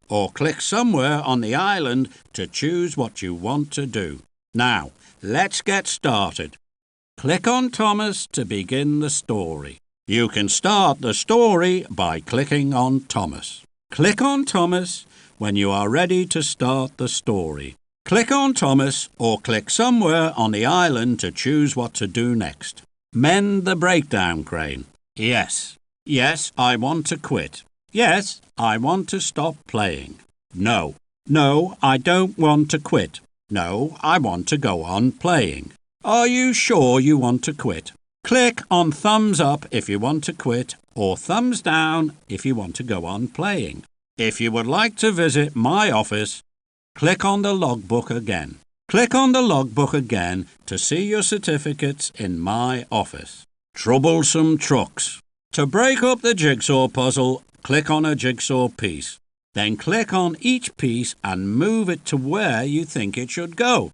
Or click somewhere on the island to choose what you want to do. Now, let's get started. Click on Thomas to begin the story. You can start the story by clicking on Thomas. Click on Thomas when you are ready to start the story. Click on Thomas or click somewhere on the island to choose what to do next. Mend the breakdown crane. Yes. Yes, I want to quit. Yes, I want to stop playing. No. No, I don't want to quit. No, I want to go on playing. Are you sure you want to quit? Click on thumbs up if you want to quit or thumbs down if you want to go on playing. If you would like to visit my office, click on the logbook again. Click on the logbook again to see your certificates in my office. Troublesome trucks. To break up the jigsaw puzzle, click on a jigsaw piece. Then click on each piece and move it to where you think it should go.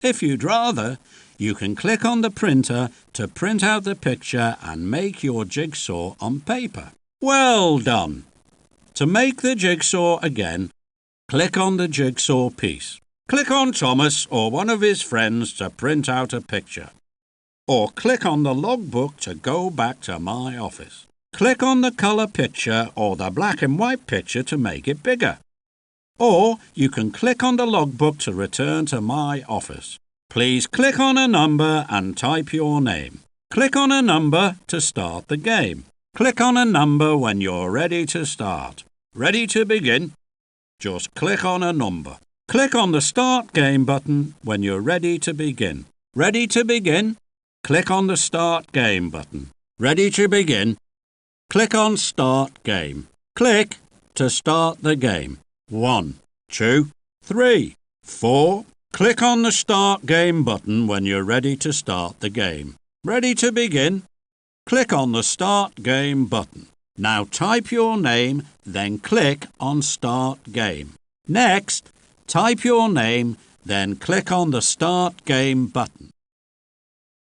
If you'd rather, you can click on the printer to print out the picture and make your jigsaw on paper. Well done! To make the jigsaw again, click on the jigsaw piece. Click on Thomas or one of his friends to print out a picture. Or click on the logbook to go back to my office. Click on the colour picture or the black and white picture to make it bigger. Or you can click on the logbook to return to my office. Please click on a number and type your name. Click on a number to start the game. Click on a number when you're ready to start. Ready to begin? Just click on a number. Click on the Start Game button when you're ready to begin. Ready to begin? Click on the Start Game button. Ready to begin? Click on Start Game. Click to start the game. 1, 2, 3, 4. Click on the Start Game button when you're ready to start the game. Ready to begin? Click on the Start Game button. Now type your name, then click on Start Game. Next, type your name, then click on the Start Game button.